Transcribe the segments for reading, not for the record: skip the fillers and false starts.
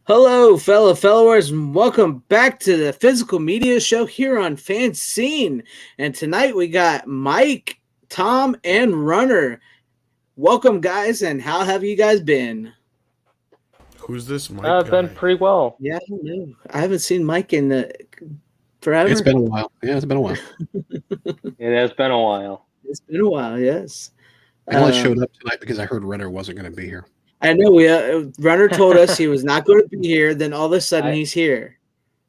Hello, fellow followers, and welcome back to the Physical Media Show here on FanZcene. And tonight we got Mike, Tom, and Runner. Welcome, guys, and how have you guys been? Who's this Mike I've guy? been pretty well. Yeah, I don't know. I haven't seen Mike in forever. It's been a while. Yeah, it's been a while. It has been a while. It's been a while, yes. I only showed up tonight because I heard Renner wasn't going to be here. I know. Runner told us he was not going to be here. Then all of a sudden, he's here.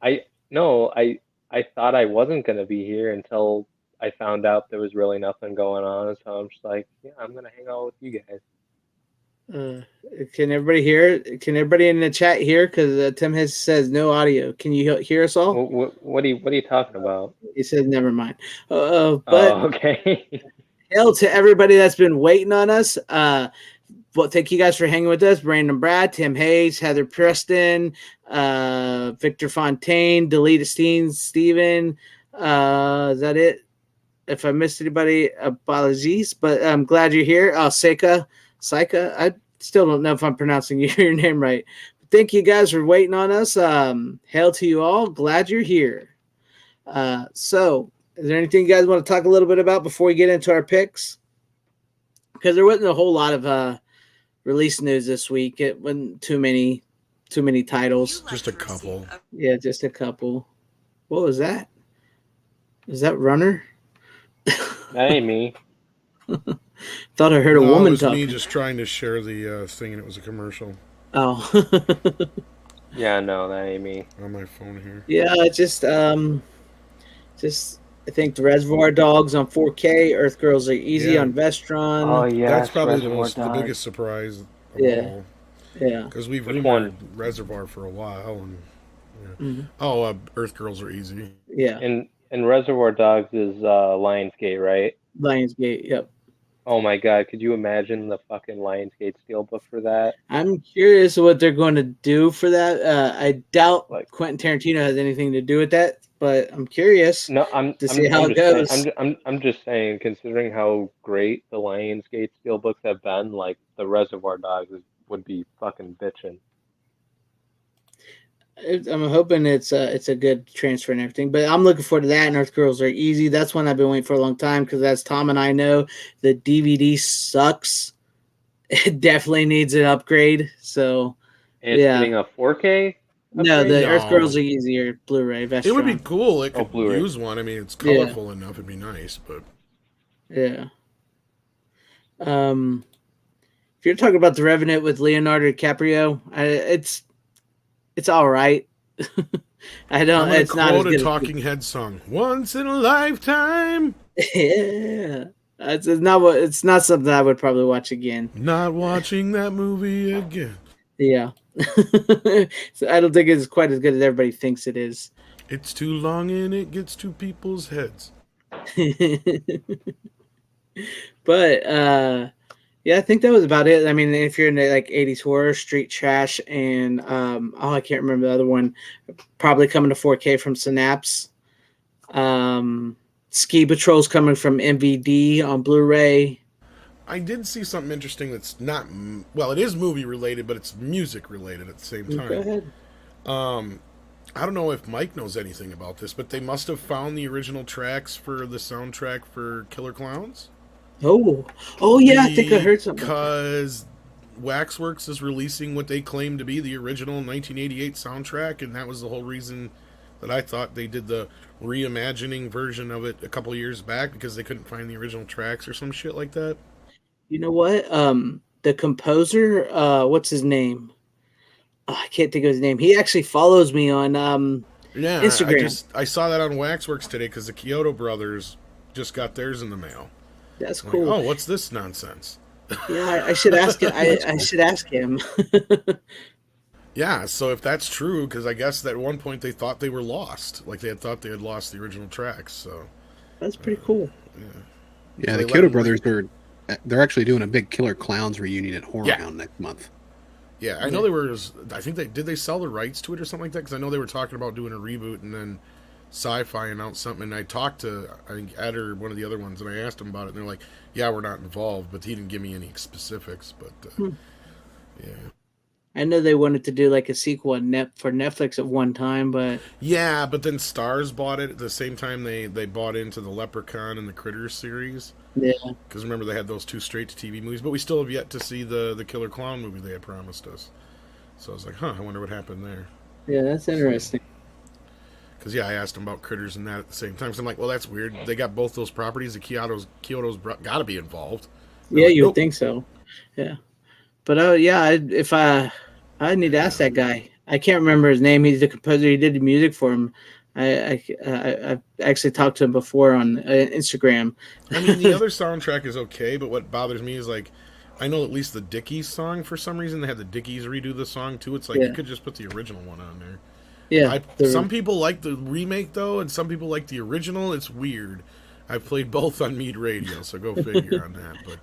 I thought I wasn't gonna be here until I found out there was really nothing going on. So I'm just like, yeah, I'm gonna hang out with you guys. Can everybody hear? Can everybody in the chat hear? Because Tim says no audio. Can you hear us all? What are you talking about? He says never mind. Okay. Hail to everybody that's been waiting on us. Well, thank you guys for hanging with us. Brandon Brad, Tim Hayes, Heather Preston, Victor Fontaine, Delita Steven. Is that it? If I missed anybody, apologies. But I'm glad you're here. Seika. I still don't know if I'm pronouncing your name right. But thank you guys for waiting on us. Hail to you all. Glad you're here. So, is there anything you guys want to talk a little bit about before we get into our picks? Because there wasn't a whole lot of release news this week. It wasn't too many titles. Just a couple. Yeah, just a couple. What was that? Is that Runner? That ain't me. Thought I heard a woman talking. It was me just trying to share the thing, and it was a commercial. Oh. Yeah, no, that ain't me. On my phone here. Yeah, just I think the Reservoir Dogs on 4K, Earth Girls Are Easy on Vestron. Oh yeah, that's probably the biggest surprise of all. Yeah, because we've remembered Reservoir for a while, and Earth Girls Are Easy. Yeah, and Reservoir Dogs is Lionsgate, right? Lionsgate, yep. Oh my God, could you imagine the fucking Lionsgate steelbook for that? I'm curious what they're going to do for that. I doubt Quentin Tarantino has anything to do with that, but I'm curious how it goes. I'm just saying, considering how great the Lionsgate steelbooks have been, like the Reservoir Dogs would be fucking bitching. I'm hoping it's a good transfer and everything, but I'm looking forward to that. And Earth Girls Are Easy. That's one I've been waiting for a long time because, as Tom and I know, the DVD sucks. It definitely needs an upgrade. So it's getting a 4K. No, Earth Girls Are Easy or Blu-ray. Vestron. It would be cool. It could Blu-ray. Use one. I mean, it's colorful enough. It'd be nice, but yeah. If you're talking about the Revenant with Leonardo DiCaprio, it's all right. I don't. It's not as good. A Talking Head song. Once in a lifetime. Yeah, it's not something I would probably watch again. Not watching that movie again. Yeah. So I don't think it's quite as good as everybody thinks it is. It's too long and it gets to people's heads. But yeah, I think that was about it. I mean, if you're into like 80s horror, Street Trash, and I can't remember the other one, probably coming to 4K from Synapse. Ski Patrol's coming from MVD on Blu-ray. I did see something interesting that's not, well, it is movie related, but it's music related at the same time. Go ahead. I don't know if Mike knows anything about this, but they must have found the original tracks for the soundtrack for Killer Clowns. Oh yeah, I think I heard something. Because Waxworks is releasing what they claim to be the original 1988 soundtrack, and that was the whole reason that I thought they did the reimagining version of it a couple years back, because they couldn't find the original tracks or some shit like that. You know what? The composer, what's his name? I can't think of his name. He actually follows me on Instagram. I saw that on Waxworks today because the Kyoto brothers just got theirs in the mail. That's cool. Like, what's this nonsense? Yeah, I should ask him. I should ask him. Yeah, so if that's true, because I guess at one point they thought they were lost. Like they had thought they had lost the original tracks. So that's pretty cool. Yeah, the Kyoto brothers they're actually doing a big Killer Clowns reunion at Horrorhound next month. Yeah, I know I think did they sell the rights to it or something like that? Because I know they were talking about doing a reboot, and then Sci-Fi announced something, and I talked to, I think, Ed or one of the other ones, and I asked him about it, and they're like, yeah, we're not involved, but he didn't give me any specifics, but, yeah. I know they wanted to do like a sequel for Netflix at one time, but Yeah, but then Stars bought it at the same time they bought into the Leprechaun and the Critters series. yeah, Because remember, they had those two straight-to-TV movies, but we still have yet to see the Killer Clown movie they had promised us. So I was like, huh, I wonder what happened there. yeah, that's interesting. Because, yeah, I asked them about Critters and that at the same time. So I'm like, well, that's weird. They got both those properties. The Kyoto's got to be involved. Yeah, like, you would nope. think so. Yeah, but yeah, if I need to ask that guy. I can't remember his name. He's the composer. He did the music for him. I actually talked to him before on Instagram. I mean, the other soundtrack is okay, but what bothers me is, like, I know at least the Dickies song, for some reason, they had the Dickies redo the song, too. It's like, you could just put the original one on there. Yeah. Some people like the remake, though, and some people like the original. It's weird. I've played both on Mead Radio, so go figure on that. But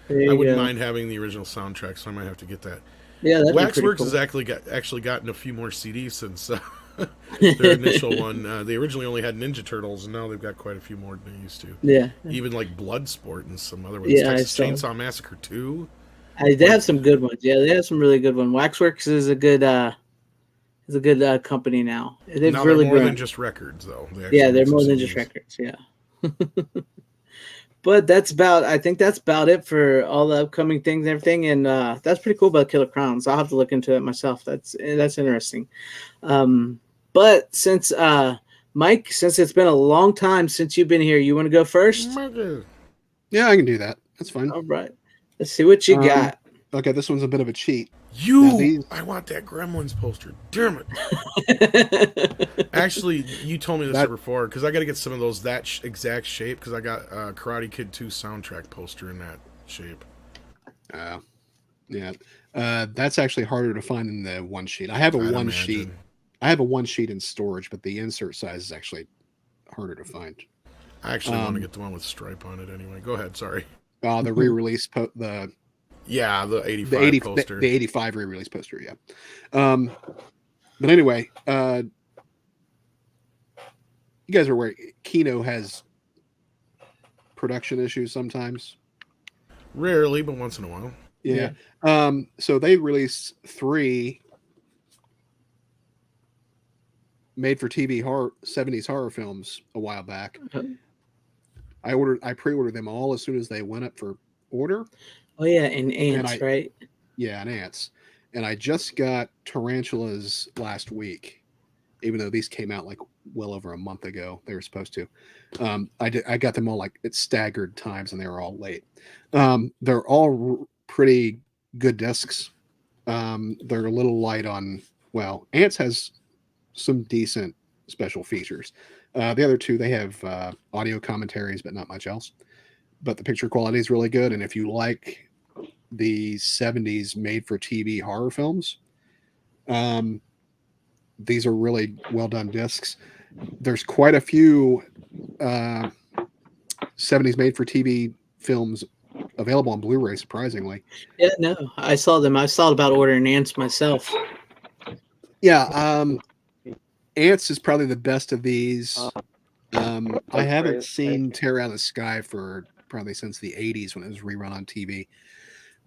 I wouldn't mind having the original soundtrack, so I might have to get that. Yeah, Waxworks cool. has actually gotten a few more CDs since their initial one. They originally only had Ninja Turtles, and now they've got quite a few more than they used to. Yeah. Even like Bloodsport and some other ones. Yeah, Texas Chainsaw Massacre 2. They have some good ones. Yeah, they have some really good ones. Waxworks is a good company now. They've now really they're more grown. Than just records, though. They're more than just records. Yeah. But I think that's about it for all the upcoming things and everything. And that's pretty cool about Killer Clowns. I'll have to look into it myself. That's interesting. But since Mike, since it's been a long time since you've been here, you want to go first? Yeah, I can do that. That's fine. All right. Let's see what you got. Okay, this one's a bit of a cheat. I want that Gremlins poster. Damn it. Actually, you told me this before, because I got to get some of those that exact shape, because I got Karate Kid 2 soundtrack poster in that shape. Yeah. That's actually harder to find in the one sheet. I have a one sheet. I have a one sheet in storage, but the insert size is actually harder to find. I actually want to get the one with stripe on it anyway. Go ahead, sorry. The re-release the 85 poster. The 85 re-release poster, yeah. But anyway, you guys are aware Kino has production issues sometimes. Rarely, but once in a while. Yeah. So they released 3 made-for-TV 70s horror films a while back. I pre-ordered them all as soon as they went up for order. Oh yeah, and Ants, right? Yeah, and Ants. And I just got Tarantulas last week, even though these came out like well over a month ago. They were supposed to. I got them all like at staggered times, and they were all late. They're all pretty good discs. They're a little light on. Well, Ants has some decent special features. The other 2, they have audio commentaries, but not much else. But the picture quality is really good, and if you like the 70s made-for-TV horror films, these are really well-done discs. There's quite a few 70s made-for-TV films available on Blu-ray, surprisingly. Yeah, no, I saw them. I thought about ordering Ants myself. Yeah, Ants is probably the best of these. I haven't seen Terror Out of the Sky for probably since the 80s when it was rerun on TV.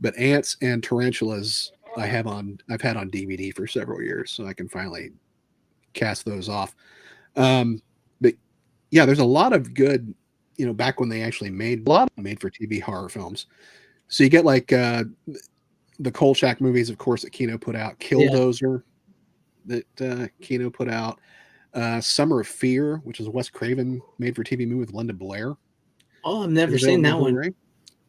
But Ants and Tarantulas I've had on DVD for several years, so I can finally cast those off. But yeah, there's a lot of good, back when they actually made for TV horror films. So you get like the Kolchak movies, of course, that Kino put out, Killdozer that Kino put out, Summer of Fear, which is a Wes Craven made for TV movie with Linda Blair. Oh, I've never seen that one.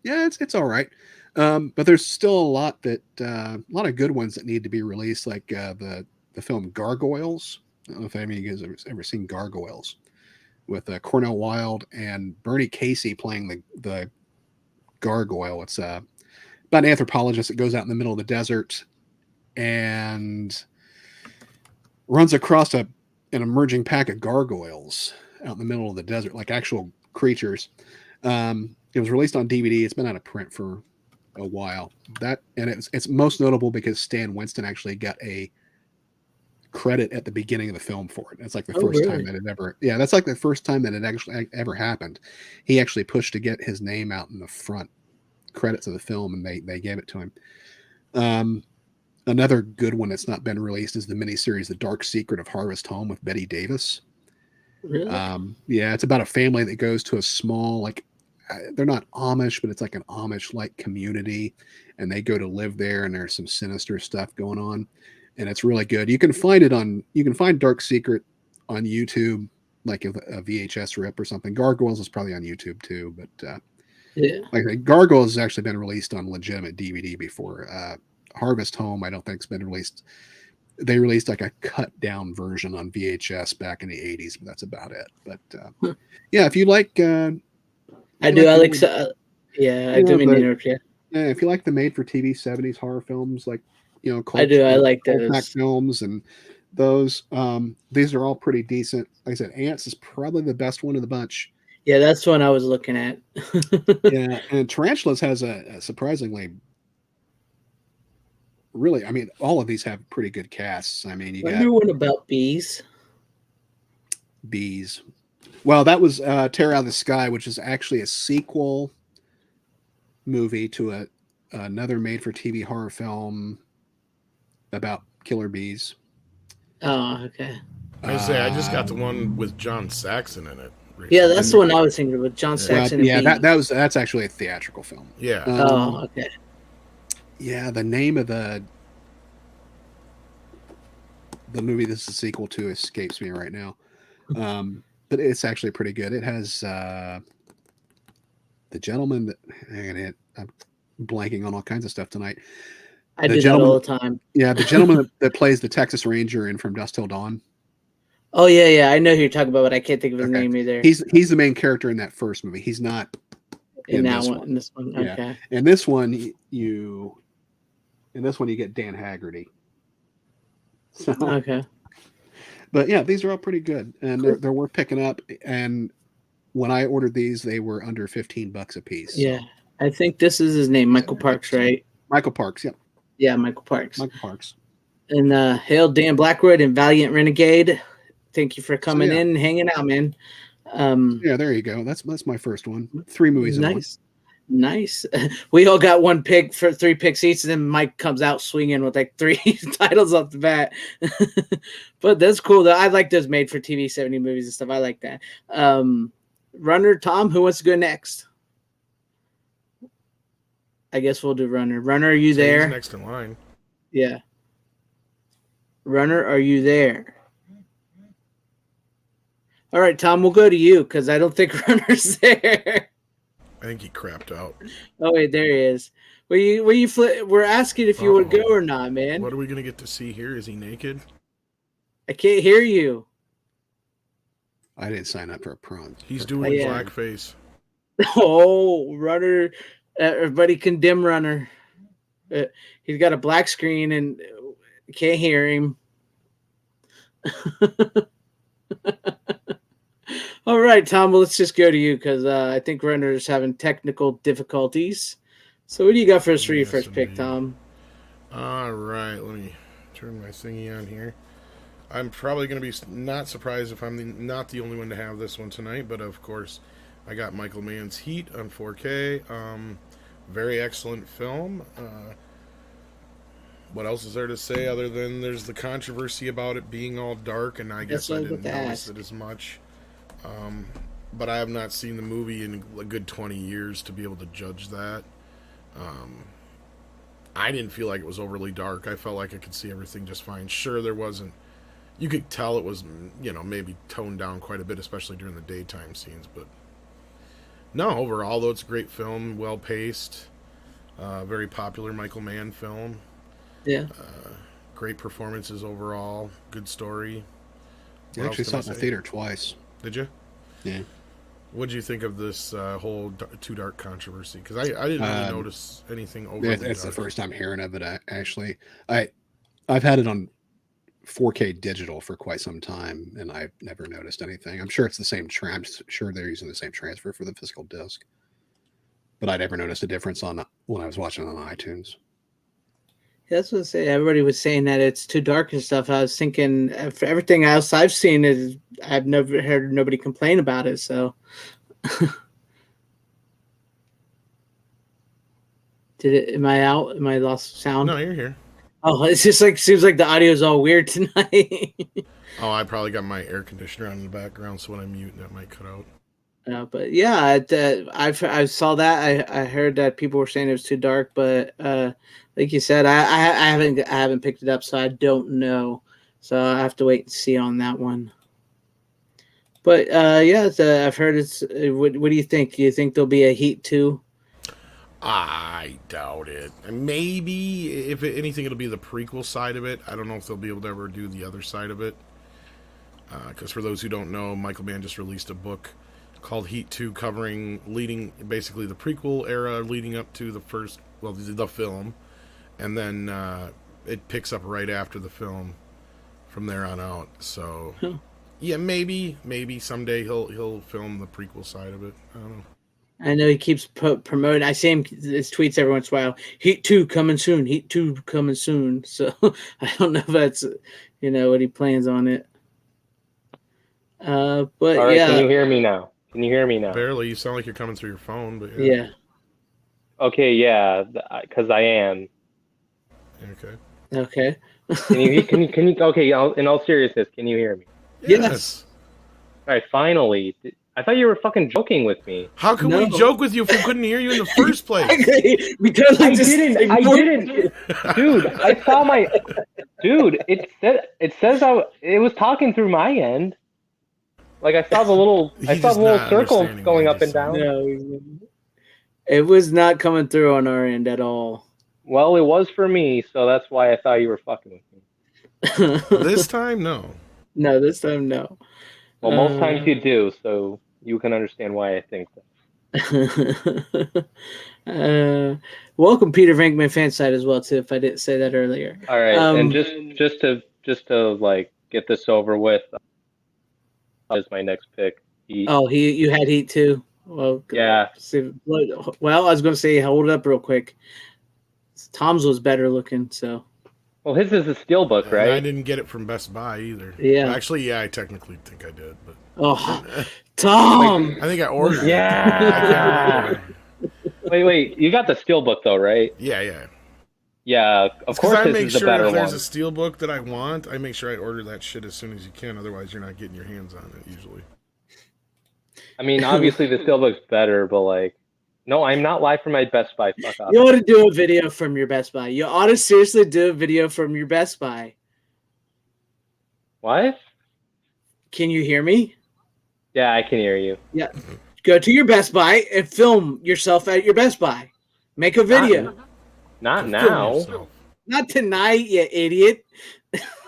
Yeah, it's all right. But there's still a lot of good ones that need to be released, like the film Gargoyles. I don't know if any of you guys have ever seen Gargoyles, with Cornel Wilde and Bernie Casey playing the gargoyle. It's about an anthropologist that goes out in the middle of the desert and runs across an emerging pack of gargoyles out in the middle of the desert, like actual creatures. It was released on DVD. It's been out of print for a while. It's most notable because Stan Winston actually got a credit at the beginning of the film for it. It's like the first time that it ever. Yeah, that's like the first time that it actually ever happened. He actually pushed to get his name out in the front credits of the film, and they gave it to him. Another good one that's not been released is the miniseries The Dark Secret of Harvest Home with Betty Davis. Really? Yeah, it's about a family that goes to a small, like, they're not Amish, but it's like an Amish-like community, and they go to live there, and there's some sinister stuff going on, and it's really good. You can find Dark Secret on YouTube, like a VHS rip or something. Gargoyles is probably on YouTube too, but Yeah. like Gargoyles has actually been released on legitimate DVD before. Harvest Home, I don't think it's been released. They released like a cut down version on VHS back in the 80s, but that's about it. But yeah, if you like, I do. I like. Yeah, I do mean to interrupt you. yeah, if you like the made for TV 70s horror films, like, you know, I do. I like cult back those. films and those. These are all pretty decent. Like I said, Ants is probably the best one of the bunch. Yeah, that's one I was looking at. Yeah, and Tarantulas has a surprisingly, really, I mean, all of these have pretty good casts. I mean, you Remember one about bees? Bees. Well, that was Terror Out of the Sky, which is actually a sequel movie to another made-for-TV horror film about killer bees. Oh, okay. I say I just got the one with John Saxon in it. Recently. Yeah, that's the one I was thinking of, John Saxon. Well, yeah, that's actually a theatrical film. Yeah. Oh, okay. Yeah, the name of the movie this is a sequel to escapes me right now. But it's actually pretty good. It has the gentleman that I'm blanking on all kinds of stuff tonight. I do that all the time. Yeah, the gentleman that plays the Texas Ranger in From Dusk Till Dawn. Oh yeah, I know who you're talking about, but I can't think of his name either. He's the main character in that first movie. He's not in that one. In this one, okay. Yeah. In this one, you get Dan Haggerty. So, okay. But yeah, these are all pretty good, and they're worth picking up. And when I ordered these, they were under $15 a piece. Yeah, so. I think this is his name, Michael Parks, right? Michael Parks, yeah. Yeah, Michael Parks. Michael Parks. And hail Dan Blackwood and Valiant Renegade. Thank you for coming in and hanging out, man. Yeah, there you go. That's my first one. 3 movies. Nice. Nice. We all got one pick for 3 picks each, and then Mike comes out swinging with like 3 titles off the bat. But that's cool. Though. I like those made for TV 70 movies and stuff. I like that. Runner, Tom, who wants to go next? I guess we'll do Runner. Runner, are you there? He's next in line. Yeah. Runner, are you there? All right, Tom, we'll go to you because I don't think Runner's there. I think he crapped out. Oh wait, there he is. We're asking if you would go or not, man. What are we gonna get to see here? Is he naked? I can't hear you. I didn't sign up for a prompt. He's doing blackface. Oh, Runner! Everybody condemn Runner. He's got a black screen and can't hear him. All right, Tom, well, let's just go to you because I think Runner's having technical difficulties. So what do you got for us for your first pick, Tom? All right, let me turn my thingy on here. I'm probably going to be not surprised if I'm not the only one to have this one tonight, but of course, I got Michael Mann's Heat on 4K. Very excellent film. What else is there to say other than there's the controversy about it being all dark, and I guess I didn't notice it as much. But I have not seen the movie in a good 20 years to be able to judge that. I didn't feel like it was overly dark. I felt like I could see everything just fine. Sure, there wasn't... You could tell it was, maybe toned down quite a bit, especially during the daytime scenes. But no, overall, though, it's a great film, well-paced, very popular Michael Mann film. Yeah. Great performances overall, good story. I actually saw it in the theater twice. Did you? Yeah. What did you think of this whole Too Dark controversy? Because I didn't really notice anything overly dark. It's the first time hearing of it, actually. I've had it on 4K digital for quite some time, and I've never noticed anything. I'm sure it's the same. I'm sure they're using the same transfer for the physical disc. But I never noticed a difference when I was watching it on iTunes. That's what I say. Everybody was saying that it's too dark and stuff. I was thinking for everything else I've seen I've never heard nobody complain about it. So, am I out? Am I lost sound? No, you're here. Oh, it's just like seems like the audio is all weird tonight. Oh, I probably got my air conditioner on in the background, so when I mute, that might cut out. But yeah, I saw that. I heard that people were saying it was too dark, but like you said, I haven't picked it up, so I don't know. So I have to wait and see on that one. But yeah, I've heard it's. What do you think? Do you think there'll be a Heat 2? I doubt it. Maybe, if anything, it'll be the prequel side of it. I don't know if they'll be able to ever do the other side of it. Because for those who don't know, Michael Mann just released a book called Heat 2, covering basically the prequel era leading up to the film. And then it picks up right after the film from there on out. So, yeah, maybe someday he'll film the prequel side of it. I don't know. I know he keeps promoting. I see his tweets every once in a while. Heat 2 coming soon. Heat 2 coming soon. So I don't know if that's what he plans on it. But all right, yeah. Can you hear me now? Barely. You sound like you're coming through your phone, but yeah. Okay, yeah, because I am. Okay. Can you? Okay, in all seriousness, can you hear me? Yes. All right, finally. I thought you were fucking joking with me. How can we joke with you if we couldn't hear you in the first place? Because I didn't. Dude, I saw my. Dude, it says it was talking through my end. Like I saw the little circle going up and down. No, it was not coming through on our end at all. Well, it was for me, so that's why I thought you were fucking with me. This time, no. No, this time, no. Well, most times you do, so you can understand why I think that. Welcome, Peter Venkman fan site as well, too. If I didn't say that earlier. All right, and just to like get this over with, is my next pick. Heat. Oh, you had Heat too. Well, yeah. Well, I was going to say, hold it up real quick. Tom's was better looking, so. Well, his is a steelbook, right? I didn't get it from Best Buy either. Yeah. Well, actually, yeah, I technically think I did, but. Oh, Tom! I think I ordered it. Yeah. Wait, you got the steelbook though, right? Yeah. Yeah, of course. I make sure if there's a steelbook that I want, I make sure I order that shit as soon as you can. Otherwise, you're not getting your hands on it usually. I mean, obviously the steelbook's better, but like, no, I'm not live from my Best Buy. Fuck off. You ought to do a video from your Best Buy. You ought to seriously do a video from your Best Buy. What? Can you hear me? Yeah, I can hear you. Yeah. Go to your Best Buy and film yourself at your Best Buy. Make a video. Not now. Not tonight, you idiot.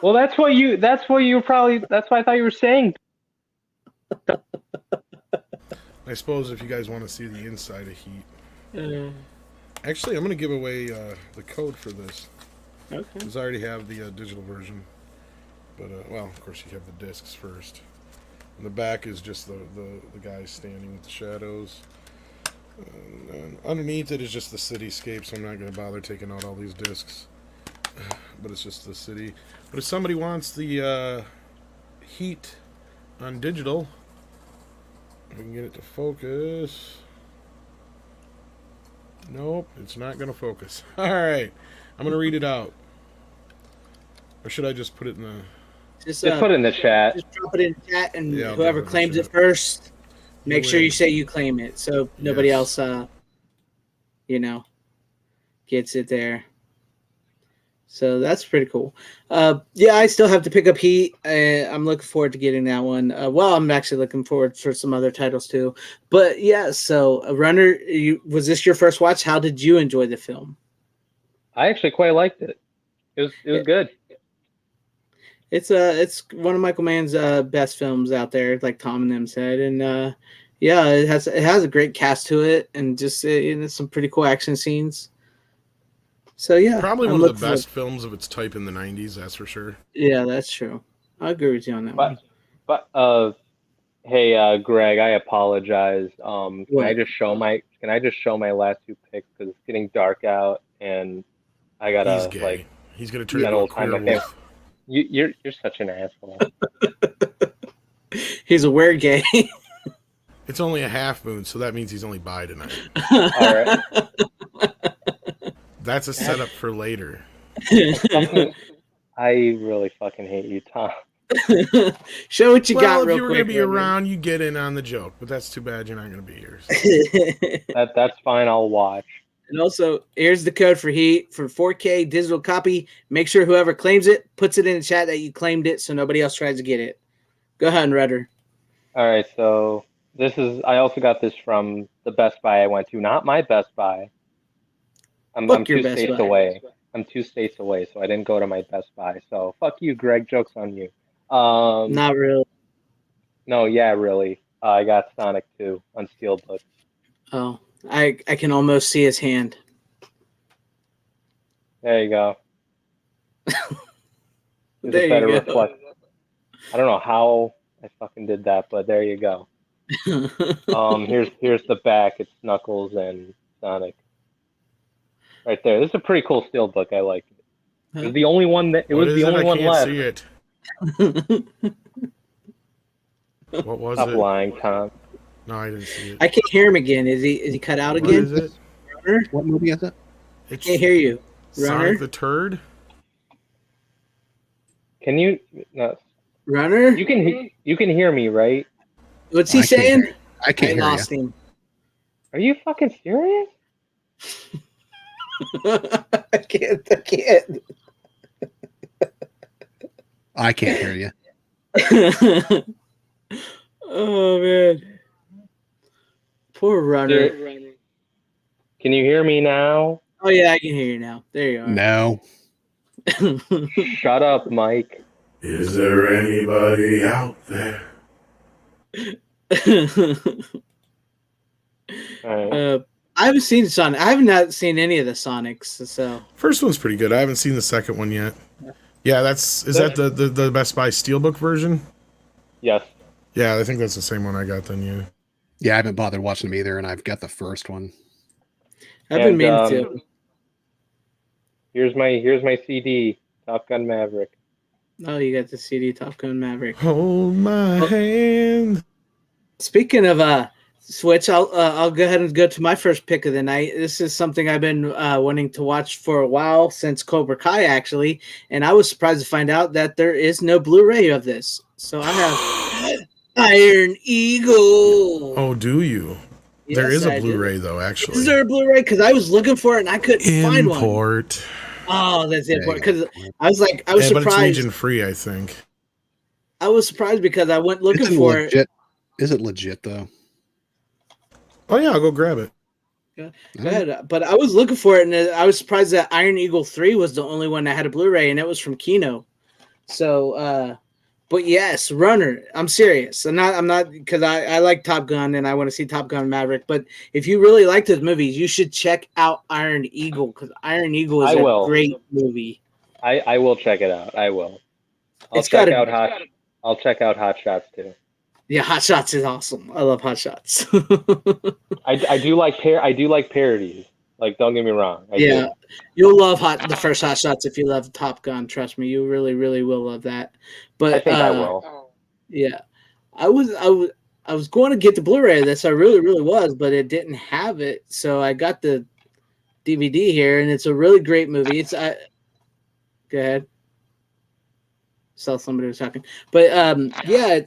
Well, that's what I thought you were saying. I suppose if you guys want to see the inside of Heat. Actually, I'm going to give away the code for this. Okay. Because I already have the digital version. But, well, of course, you have the discs first. And the back is just the guy standing with the shadows. And underneath it is just the cityscape, so I'm not going to bother taking out all these discs. But it's just the city. But if somebody wants the Heat on digital, we can get it to focus. Nope, it's not going to focus. Alright, I'm going to read it out. Or should I just put it in the... Just put it in the chat. Just drop it in the chat, and whoever claims it first, make sure you say you claim it, so nobody else, gets it there. So that's pretty cool. Yeah, I still have to pick up Heat. I'm looking forward to getting that one. Well, I'm actually looking forward for some other titles too. But yeah, so Runner, was this your first watch? How did you enjoy the film? I actually quite liked it. It was good. It's one of Michael Mann's best films out there, like Tom and them said, and yeah, it has a great cast to it, and just some pretty cool action scenes. So yeah, probably one of the best films of its type in the '90s. That's for sure. Yeah, that's true. I agree with you on that one. But hey, Greg, I apologize. Can I just show my last two picks because it's getting dark out and I gotta He's gay. He's gonna turn into a queer wolf. You're such an asshole. He's a weird gay. It's only a half moon, so that means he's only bi tonight. All right. That's a setup for later. I really fucking hate you, Tom. Show what you got If real you were quick. going to be around, you get in on the joke. But that's too bad you're not going to be here. So. That's fine. I'll watch. And also, here's the code for Heat for 4K digital copy. Make sure whoever claims it puts it in the chat that you claimed it so nobody else tries to get it. Go ahead, Rudder. All right, so I also got this from the Best Buy I went to, not my Best Buy. I'm 2 states away. I'm 2 states away, so I didn't go to my Best Buy. So fuck you, Greg. Joke's on you. Not really. No, yeah, really. I got Sonic 2 on Steelbook. Oh, I can almost see his hand. There you go. There you go. Reflect. I don't know how I fucking did that, but there you go. Here's the back. It's Knuckles and Sonic. Right there. This is a pretty cool Steelbook. I like it. It was the only one that What left. See it. What was Stop it? lying, Tom. No, I didn't see it. I can't hear him again. Is he cut out What again? is it? Runner? What movie is it? I can't hear you. Runner? Sonic the Turd? Can you? No. Runner? You can hear me, right? What's he saying? I can't hear lost you. him. Are you fucking serious? I can't. I can't hear you. Oh man, poor Runner. Can you hear me now? Oh yeah, I can hear you now. There you are. No. Shut up, Mike. Is there anybody out there? All right. I haven't seen Sonic. I have not seen any of the Sonics. So First one's pretty good. I haven't seen the second one yet. Yeah, is that the Best Buy Steelbook version? Yes. Yeah, I think that's the same one I got then. Yeah. Yeah, I haven't bothered watching them either, and I've got the first one. I've been meaning to. Here's my CD, Top Gun Maverick. Oh, you got the CD Top Gun Maverick. Hold my hand. Speaking of Switch, I'll go ahead and go to my first pick of the night. This is something I've been wanting to watch for a while, since Cobra Kai actually, and I was surprised to find out that there is no Blu-ray of this. So I have Iron Eagle. Oh, do you? Yes, there is a Blu-ray though, actually. Is there a Blu-ray? Because I was looking for it and I couldn't find one. Import. Oh, that's it. Because I was surprised. But it's region free, I think. I was surprised because I went looking for it. Is it legit though? Oh yeah, I'll go grab it. Go ahead. But I was looking for it, and I was surprised that Iron Eagle 3 was the only one that had a Blu-ray, and it was from Kino. So, but yes, Runner. I'm serious. I'm not because I like Top Gun and I want to see Top Gun Maverick. But if you really like those movies, you should check out Iron Eagle, because Iron Eagle is a great movie. I will check it out. I will. I'll check out Hot Shots too. Yeah, Hot Shots is awesome. I love Hot Shots. I do like parodies. Like, don't get me wrong. Do. You'll love the first Hot Shots if you love Top Gun. Trust me, you really, really will love that. But I think I will. Yeah, I was going to get the Blu-ray of this. I really, really was, but it didn't have it, so I got the DVD here, and it's a really great movie. Go ahead. Saw somebody was talking, but yeah.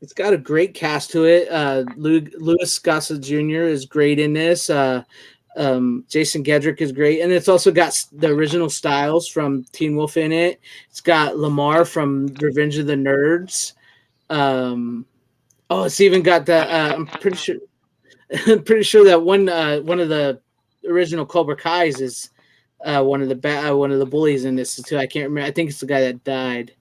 It's got a great cast to it. Louis Gossett Jr. is great in this. Jason Gedrick is great. And it's also got the original Styles from Teen Wolf in it. It's got Lamar from Revenge of the Nerds. It's even got the I'm pretty sure that one of the original Cobra Kai's is one of the bullies in this too. I can't remember. I think it's the guy that died.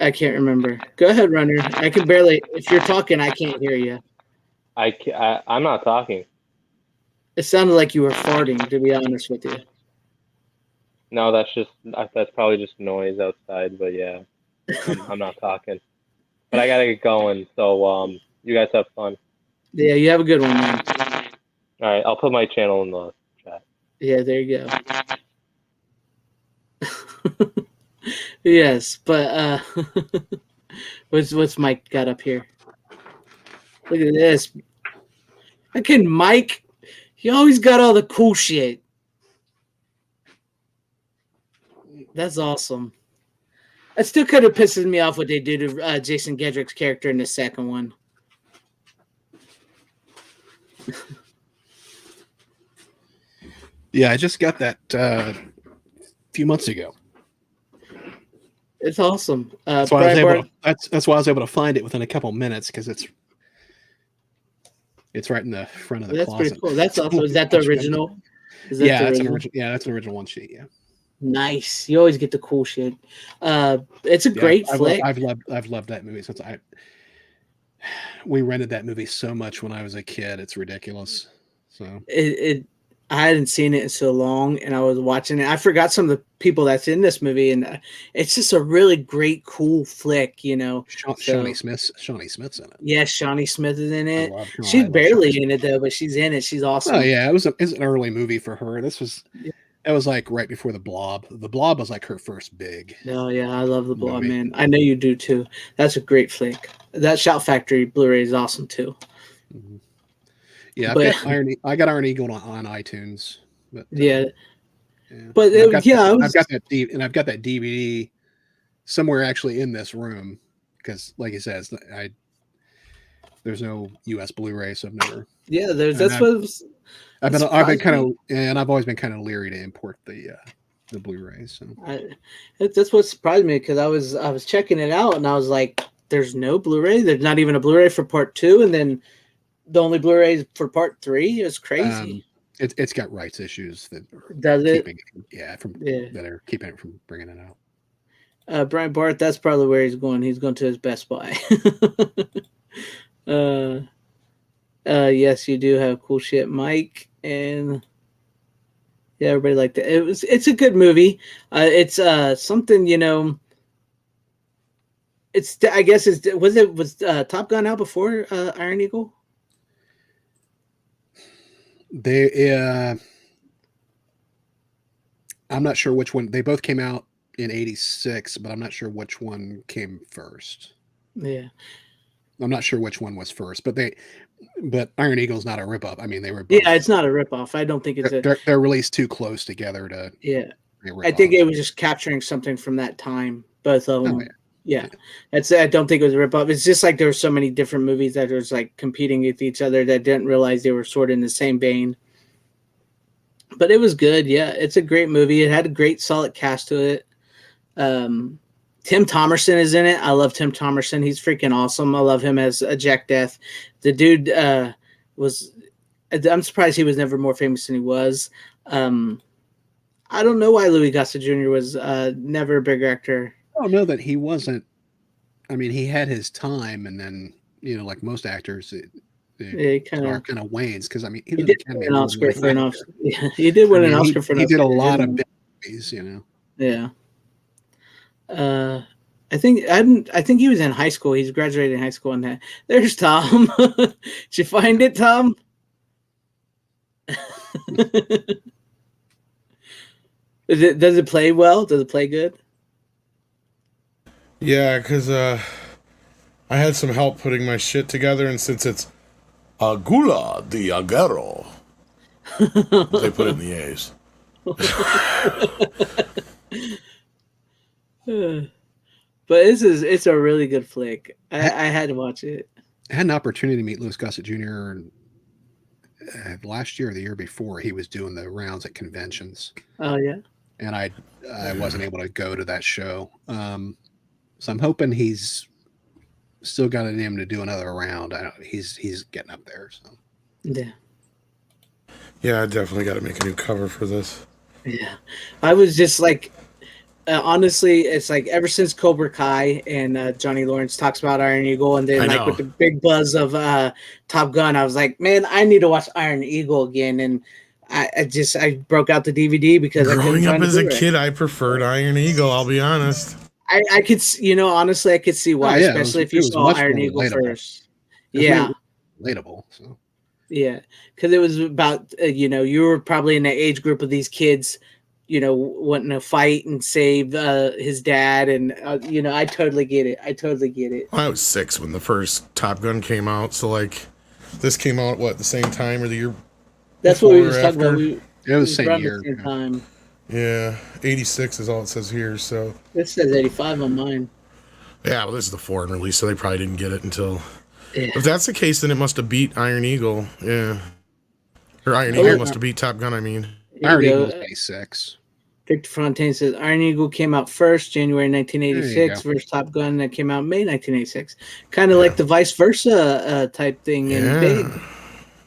I can't remember. Go ahead, Runner. I can barely. If you're talking, I can't hear you. I'm not talking. It sounded like you were farting, to be honest with you. No, that's probably just noise outside. But yeah, I'm not talking. But I gotta get going. So you guys have fun. Yeah, you have a good one, man. All right, I'll put my channel in the chat. Yeah, there you go. Yes, but what's Mike got up here? Look at this. Mike, he always got all the cool shit. That's awesome. It still kind of pisses me off what they do to Jason Gedrick's character in the second one. Yeah, I just got that a few months ago. It's awesome. That's why I was able to find it within a couple minutes because it's right in the front of the closet. That's pretty cool. That's awesome. Is that the original? That's an original one sheet. Yeah. Nice. You always get the cool shit. It's a great flick. I've loved that movie since we rented that movie so much when I was a kid. It's ridiculous. So I hadn't seen it in so long, and I was watching it. I forgot some of the people that's in this movie, and it's just a really great, cool flick, you know. Shawnee Smith's in it. Yes, Shawnee Smith is in it. She's barely in it though, but she's in it. She's awesome. Oh yeah, it was an early movie for her. It was like right before The Blob. The Blob was like her first big. Oh yeah, I love The Blob, man. I know you do too. That's a great flick. That Shout Factory Blu-ray is awesome too. Mm-hmm. Yeah, I got Iron Eagle on iTunes. But, yeah. But I've got that DVD somewhere actually in this room because, like he says, there's no U.S. Blu-ray, so I've never. Yeah, I've always been kind of leery to import the Blu-rays. So that's what surprised me because I was checking it out and I was like, "There's no Blu-ray. There's not even a Blu-ray for Part 2," and then the only Blu-rays for Part 3 is crazy. It's got rights issues that are keeping it from bringing it out. Brian Bart, that's probably where he's going. He's going to his Best Buy. Yes, you do have cool shit, Mike, and yeah, everybody liked it. It's a good movie. It's something, you know. Was Top Gun out before Iron Eagle? I'm not sure which one. They both came out in '86, but I'm not sure which one came first. Yeah, I'm not sure which one was first, but Iron Eagle's not a ripoff. I mean, they were both, yeah, it's not a ripoff. I don't think they're released too close together to. Yeah, I think it was just capturing something from that time. Both of them. Oh, yeah. I don't think it was a ripoff. It's just like there were so many different movies that was like competing with each other that didn't realize they were sort of in the same vein. But it was good. Yeah, it's a great movie. It had a great solid cast to it. Tim Thomerson is in it. I love Tim Thomerson. He's freaking awesome. I love him as Jack Death. The dude I'm surprised he was never more famous than he was. I don't know why Louis Gossett Jr. was never a big actor. I don't know that he wasn't. I mean, he had his time, and then like most actors, it kind of wanes because I mean, he did win an Oscar for an Oscar. Yeah, he did win an Oscar for an Oscar. He did a lot of movies, Yeah. I think he was in high school. He's graduated in high school, and there's Tom. Did you find it, Tom? Does it play well? Does it play good? Yeah, because I had some help putting my shit together, and since it's Agula de Aguero, they put it in the A's. But it's a really good flick. I had to watch it. I had an opportunity to meet Louis Gossett Jr. Last year or the year before. He was doing the rounds at conventions. Oh yeah. And I wasn't able to go to that show. So I'm hoping he's still got it in him to do another round. He's getting up there. So yeah. Yeah, I definitely got to make a new cover for this. Yeah, I was just like, honestly, it's like ever since Cobra Kai and Johnny Lawrence talks about Iron Eagle, and then like with the big buzz of Top Gun, I was like, man, I need to watch Iron Eagle again. And I broke out the DVD because growing up as a kid, I preferred Iron Eagle. I'll be honest. I could, honestly, I could see why, especially if you saw Iron Eagle first. Yeah, relatable. So. Yeah, because it was about you were probably in the age group of these kids, wanting to fight and save his dad, and I totally get it. I was 6 when the first Top Gun came out, so like this came out the same time or the year? That's what we were just talking about. It was the same year. Time. Yeah, 86 is all it says here. So This says 85 on mine. yeah, well, this is the foreign release, so they probably didn't get it until. Yeah. If that's the case, then it must have beat Iron Eagle. Yeah, or Iron Eagle must have beat Top Gun. I mean, Iron Eagle was 86. Victor Fontaine says Iron Eagle came out first, January 1986, There you versus Top Gun that came out May 1986. Kind of like the vice versa type thing. And big.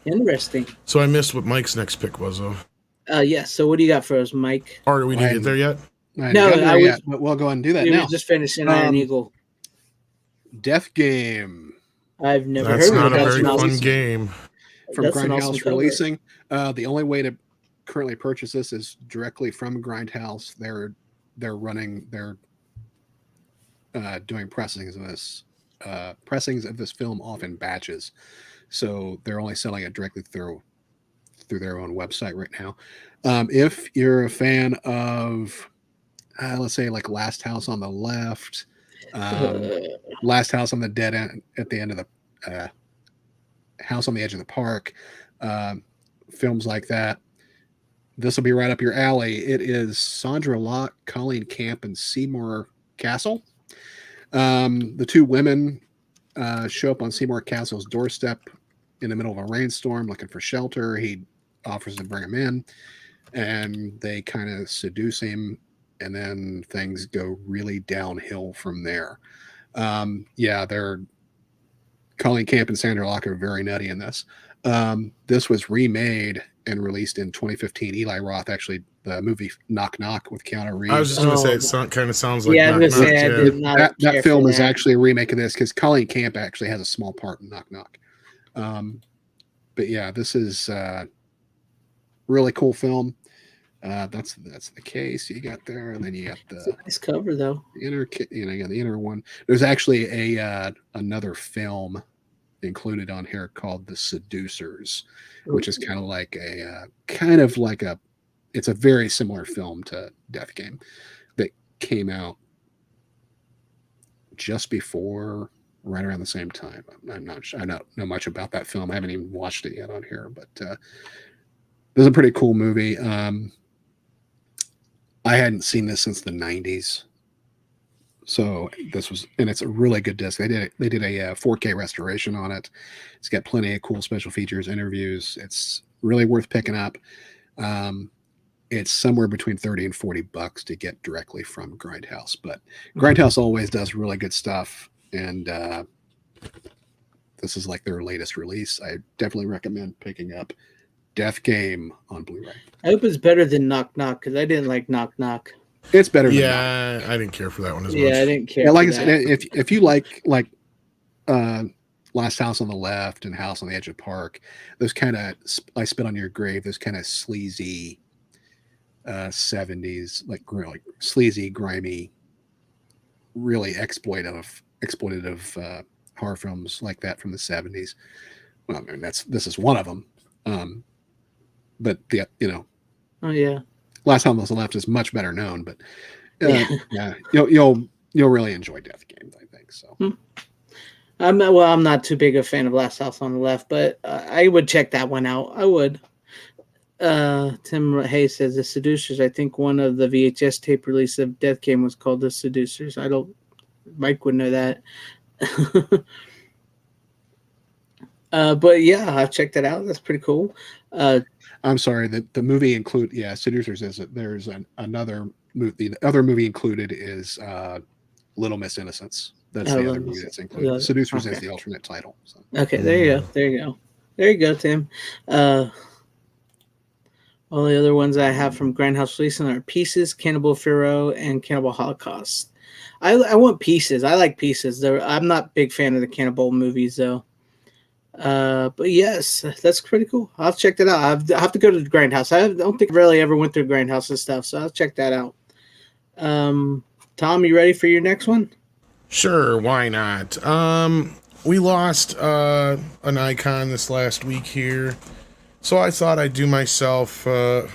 Interesting. So I missed what Mike's next pick was, though. Yes. So what do you got for us, Mike? Or do we didn't get there yet? No, I was. Yet, but we'll go ahead and do that now. Just finishing Iron Eagle. Death Game. I've never That's heard of it. not a very fun game. From Grindhouse releasing. The only way to currently purchase this is directly from Grindhouse. They're doing pressings of this film off in batches, so they're only selling it directly through their own website right now. If you're a fan of let's say like Last House on the Left, Last House on the Dead End, at the end of the House on the Edge of the Park, films like that, this will be right up your alley. It is Sandra Locke, Colleen Camp, and Seymour Castle. The two women show up on Seymour Castle's doorstep in the middle of a rainstorm looking for shelter. He offers to bring him in, and they kind of seduce him, and then things go really downhill from there. They're Colleen Camp and Sandra Locke are very nutty in this. This was remade and released in 2015. Eli Roth, actually, the movie Knock Knock with Keanu Reeves. I was just going to say, it kind of sounds like Knock Knock. That film is actually a remake of this because Colleen Camp actually has a small part in Knock Knock. But yeah, this is really cool film. That's the case you got there, and then you got the nice cover though. You got the inner one. There's actually another film included on here called The Seducers, which is kind of like it's a very similar film to Death Game that came out just before, right around the same time. I don't know much about that film. I haven't even watched it yet on here, but this is a pretty cool movie. I hadn't seen this since the 90s. So it's a really good disc. They did a 4K restoration on it. It's got plenty of cool special features, interviews. It's really worth picking up. It's somewhere between $30 and $40 to get directly from Grindhouse, but Grindhouse always does really good stuff. And this is like their latest release. I definitely recommend picking up Death Game on Blu-ray. I hope it's better than Knock Knock because I didn't like Knock Knock. It's better. Yeah, I didn't care for that one as much. Yeah, I didn't care. Yeah, like I said, if you like Last House on the Left and House on the Edge of the Park, those kind of I Spit on Your Grave, those kind of sleazy 70s, like sleazy, grimy, really exploitative horror films like that from the 70s. Well, I mean, this is one of them. But oh yeah, Last House on the Left is much better known, but yeah, you'll really enjoy Death Game, I think so. I'm not too big a fan of Last House on the Left, but I would check that one out. I would. Tim Hayes says The Seducers. I think one of the VHS tape release of Death Game was called The Seducers. Mike would know that. But yeah, I'll check that out. That's pretty cool. I'm sorry, the movie Seducers is there's another movie. The other movie included is Little Miss Innocence. That's the other movie that's included. Seducers is the alternate title. So. Okay, there you go, Tim. All the other ones I have from Grindhouse releasing are Pieces, Cannibal Pirro, and Cannibal Holocaust. I want Pieces. I like Pieces. I'm not a big fan of the Cannibal movies though. But yes, that's pretty cool. I'll check that out. I have to go to the Grindhouse. I don't think I really ever went through Grindhouse and stuff, so I'll check that out. Tom, you ready for your next one? Sure, why not? We lost an icon this last week here, so I thought I'd do myself, I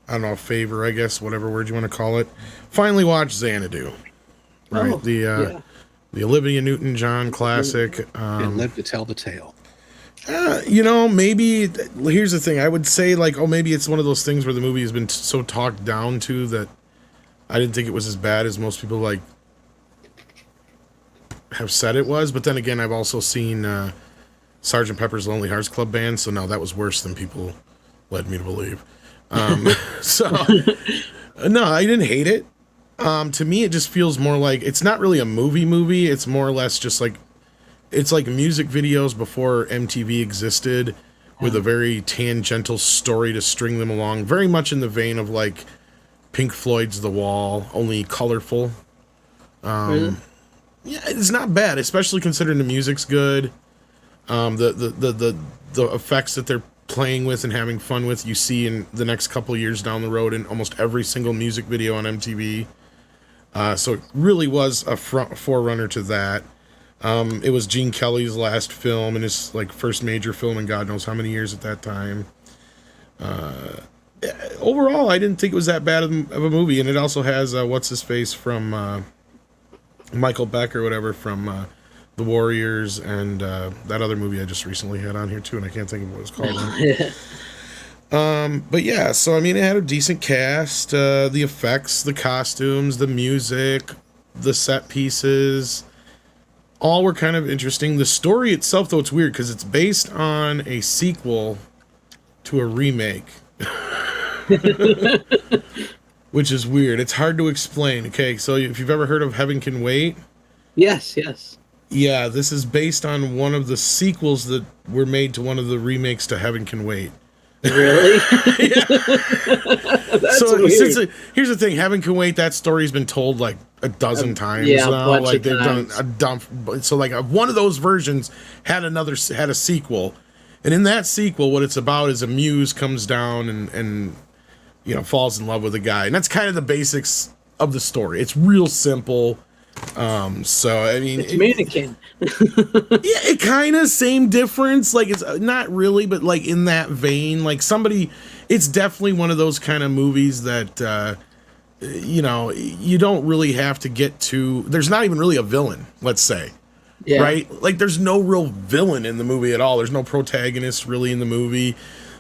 don't know, a favor, I guess, whatever word you want to call it. Finally watch Xanadu. Right, the Olivia Newton-John classic. And live to tell the tale. Maybe here's the thing. I would say like, oh, maybe it's one of those things where the movie has been so talked down to that I didn't think it was as bad as most people like have said it was. But then again, I've also seen Sgt. Pepper's Lonely Hearts Club Band, so no, that was worse than people led me to believe. So no, I didn't hate it. To me, it just feels more like it's not really a movie. It's more or less just like it's like music videos before MTV existed, with a very tangential story to string them along. Very much in the vein of like Pink Floyd's The Wall, only colorful. Really? Yeah, it's not bad, especially considering the music's good. The effects that they're playing with and having fun with, you see in the next couple years down the road in almost every single music video on MTV. So it really was a forerunner to that. It was Gene Kelly's last film and his like first major film in God knows how many years at that time. Overall, I didn't think it was that bad of a movie, and it also has what's his face from Michael Beck or whatever from The Warriors, and that other movie I just recently had on here too, and I can't think of what it's called. But yeah, so I mean, it had a decent cast. The effects, the costumes, the music, the set pieces, all were kind of interesting. The story itself, though, it's weird because it's based on a sequel to a remake. Which is weird. It's hard to explain. Okay, so if you've ever heard of Heaven Can Wait. Yes. Yeah, this is based on one of the sequels that were made to one of the remakes to Heaven Can Wait. Really? That's so weird. Here's the thing, Heaven Can Wait, that story's been told like a dozen times now. Like they've done a dump. So like one of those versions had a sequel. And in that sequel, what it's about is a muse comes down and falls in love with a guy. And that's kind of the basics of the story. It's real simple. So I mean, it's mannequin. Yeah, it kind of same difference. Like it's not really, but like in that vein, like it's definitely one of those kind of movies that you don't really have to get to. There's not even really a villain, let's say. Yeah. Right? Like there's no real villain in the movie at all. There's no protagonist really in the movie.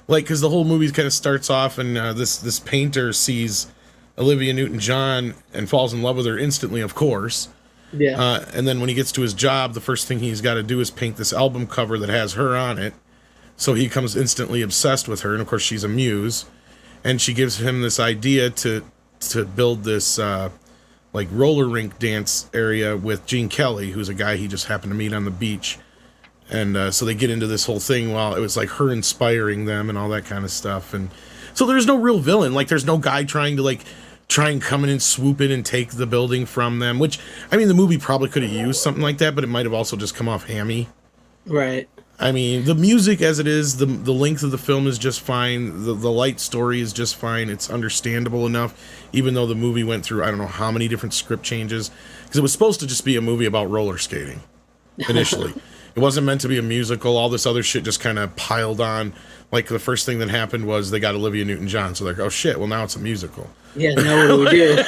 Like, because the whole movie kind of starts off and this painter sees Olivia Newton-John and falls in love with her instantly, of course. Yeah. And then when he gets to his job, the first thing he's got to do is paint this album cover that has her on it. So he becomes instantly obsessed with her. And of course, she's a muse. And she gives him this idea to build this like roller rink dance area with Gene Kelly, who's a guy he just happened to meet on the beach. And so they get into this whole thing while it was like her inspiring them and all that kind of stuff. And so there's no real villain. Like there's no guy trying and come in and swoop in and take the building from them, which, I mean, the movie probably could have used something like that, but it might have also just come off hammy. Right. I mean, the music as it is, the length of the film is just fine. The light story is just fine. It's understandable enough, even though the movie went through, I don't know how many different script changes, because it was supposed to just be a movie about roller skating initially. It wasn't meant to be a musical. All this other shit just kind of piled on. Like, the first thing that happened was they got Olivia Newton-John, so they're like, oh shit, well now it's a musical. Yeah, now what do we do?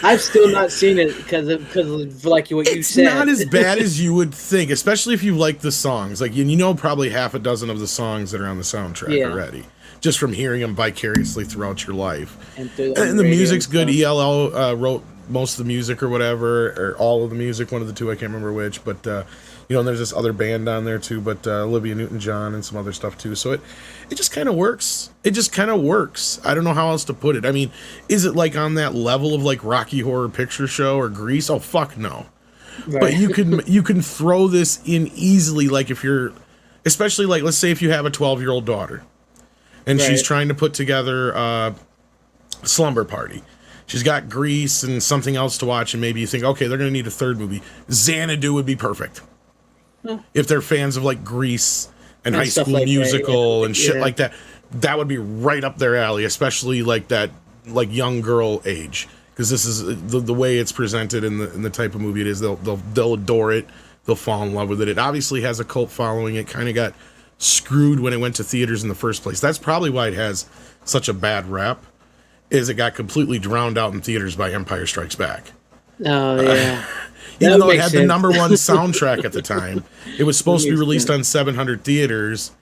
I've still not seen it because of like what you said. It's not as bad as you would think, especially if you like the songs. Like, you know probably half a dozen of the songs that are on the soundtrack already, just from hearing them vicariously throughout your life. And the music's good. ELO wrote most of the music or whatever, or all of the music, one of the two, I can't remember which, but and there's this other band on there too, but Olivia Newton-John and some other stuff too. So it just kind of works. It just kind of works. I don't know how else to put it. I mean, is it like on that level of like Rocky Horror Picture Show or Grease? Oh fuck no. Right. But you can throw this in easily, like if you're, especially like let's say if you have a 12-year-old daughter, and she's trying to put together a slumber party. She's got Grease and something else to watch, and maybe you think, okay, they're going to need a third movie. Xanadu would be perfect. If they're fans of like Grease and High School like Musical and shit like that, that would be right up their alley, especially like that like young girl age, because this is the way it's presented in the type of movie it is. They'll adore it. They'll fall in love with it. It obviously has a cult following. It kind of got screwed when it went to theaters in the first place. That's probably why it has such a bad rep. Is it got completely drowned out in theaters by Empire Strikes Back. Oh yeah. Even though it had the number one soundtrack at the time. It was supposed to be released on 700 theaters,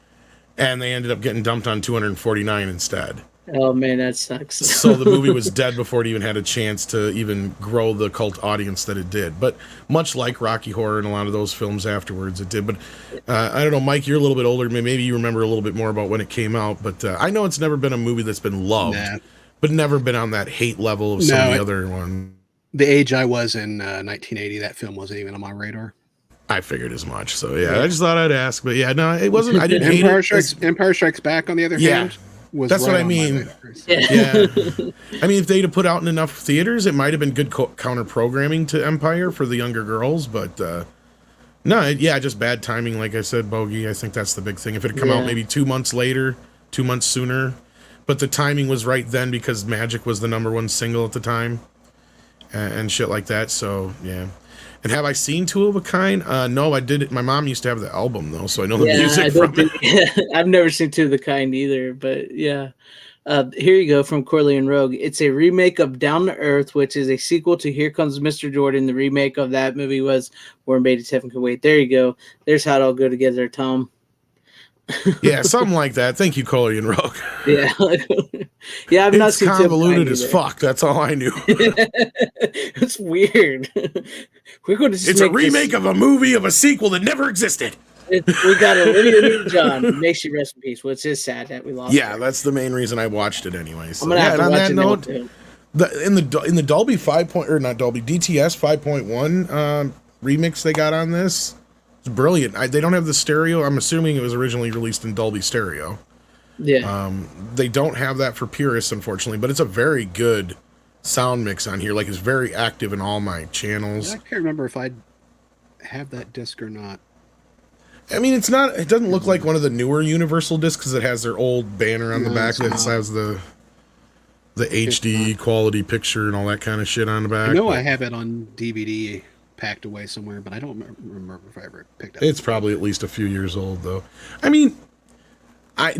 and they ended up getting dumped on 249 instead. Oh man, that sucks. So the movie was dead before it even had a chance to even grow the cult audience that it did. But much like Rocky Horror and a lot of those films afterwards, it did. But I don't know, Mike, you're a little bit older. Maybe you remember a little bit more about when it came out. But I know it's never been a movie that's been loved, but never been on that hate level of some of the other ones. The age I was in 1980, that film wasn't even on my radar. I figured as much. So yeah, I just thought I'd ask. But yeah, no, it wasn't. I didn't hate it. Empire Strikes Back, on the other hand. That's right, what I mean. Yeah. I mean, if they'd have put out in enough theaters, it might have been good counter programming to Empire for the younger girls. But just bad timing. Like I said, Bogey, I think that's the big thing. If it had come out maybe 2 months later, 2 months sooner, but the timing was right then because Magic was the number one single at the time and shit like that. So, yeah. And have I seen Two of a Kind? No, I did it. My mom used to have the album, though, so I know the music from it. I've never seen Two of the Kind either, but yeah. Here you go from Corley and Rogue. It's a remake of Down to Earth, which is a sequel to Here Comes Mr. Jordan. The remake of that movie was Warren Beatty's Heaven Can Wait. There you go. There's how it all go together, Tom. Yeah, something like that. Thank you, Corley and Rogue. Yeah. Yeah, I've not seen convoluted as fuck. That's all I knew. It's weird. We're going to. It's a remake of a movie of a sequel that never existed. We got Olivia Newton-John. May she rest in peace. Which is sad that we lost. Yeah, her. That's the main reason I watched it anyway. So, I'm gonna have to watch it note, too. In the Dolby 5. Or not Dolby DTS 5.1 remix they got on this. It's brilliant. They don't have the stereo. I'm assuming it was originally released in Dolby Stereo. Yeah. They don't have that for purists, unfortunately, but it's a very good sound mix on here. Like, it's very active in all my channels. I can't remember if I have that disc or not. I mean, it's not. It doesn't look like one of the newer Universal discs because it has their old banner on the back that has the HD quality picture and all that kind of shit on the back. I know I have it on DVD packed away somewhere, but I don't remember if I ever picked it up. It's probably at least a few years old, though. I mean,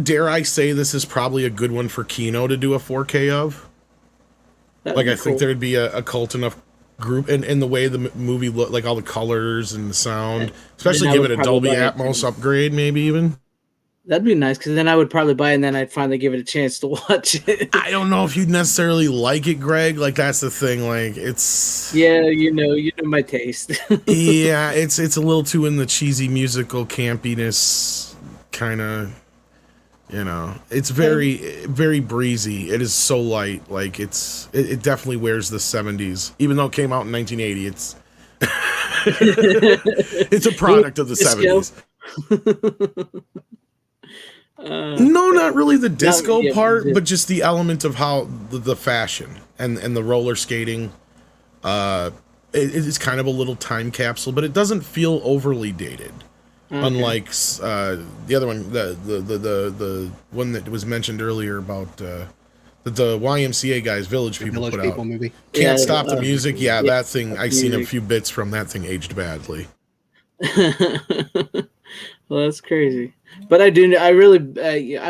dare I say this is probably a good one for Kino to do a 4K of. I think there would be a cult enough group, and the way the movie looked, like all the colors and the sound, especially give it a Dolby Atmos upgrade, maybe even. That'd be nice, because then I would probably buy it, and then I'd finally give it a chance to watch it. I don't know if you'd necessarily like it, Greg. Like, that's the thing. Like, it's... Yeah, you know my taste. Yeah, it's a little too in the cheesy musical campiness kind of, it's very, very breezy. It is so light. Like, it definitely wears the 70s. Even though it came out in 1980, it's... it's a product of the 70s. No, not really the disco part, but just the element of how the fashion and the roller skating. It is kind of a little time capsule, but it doesn't feel overly dated. Okay. Unlike the other one, the one that was mentioned earlier about the YMCA guys, Village People put out. Movie. Can't Stop the Music. Yeah, that thing. I've seen a few bits from that thing aged badly. Well, that's crazy. But I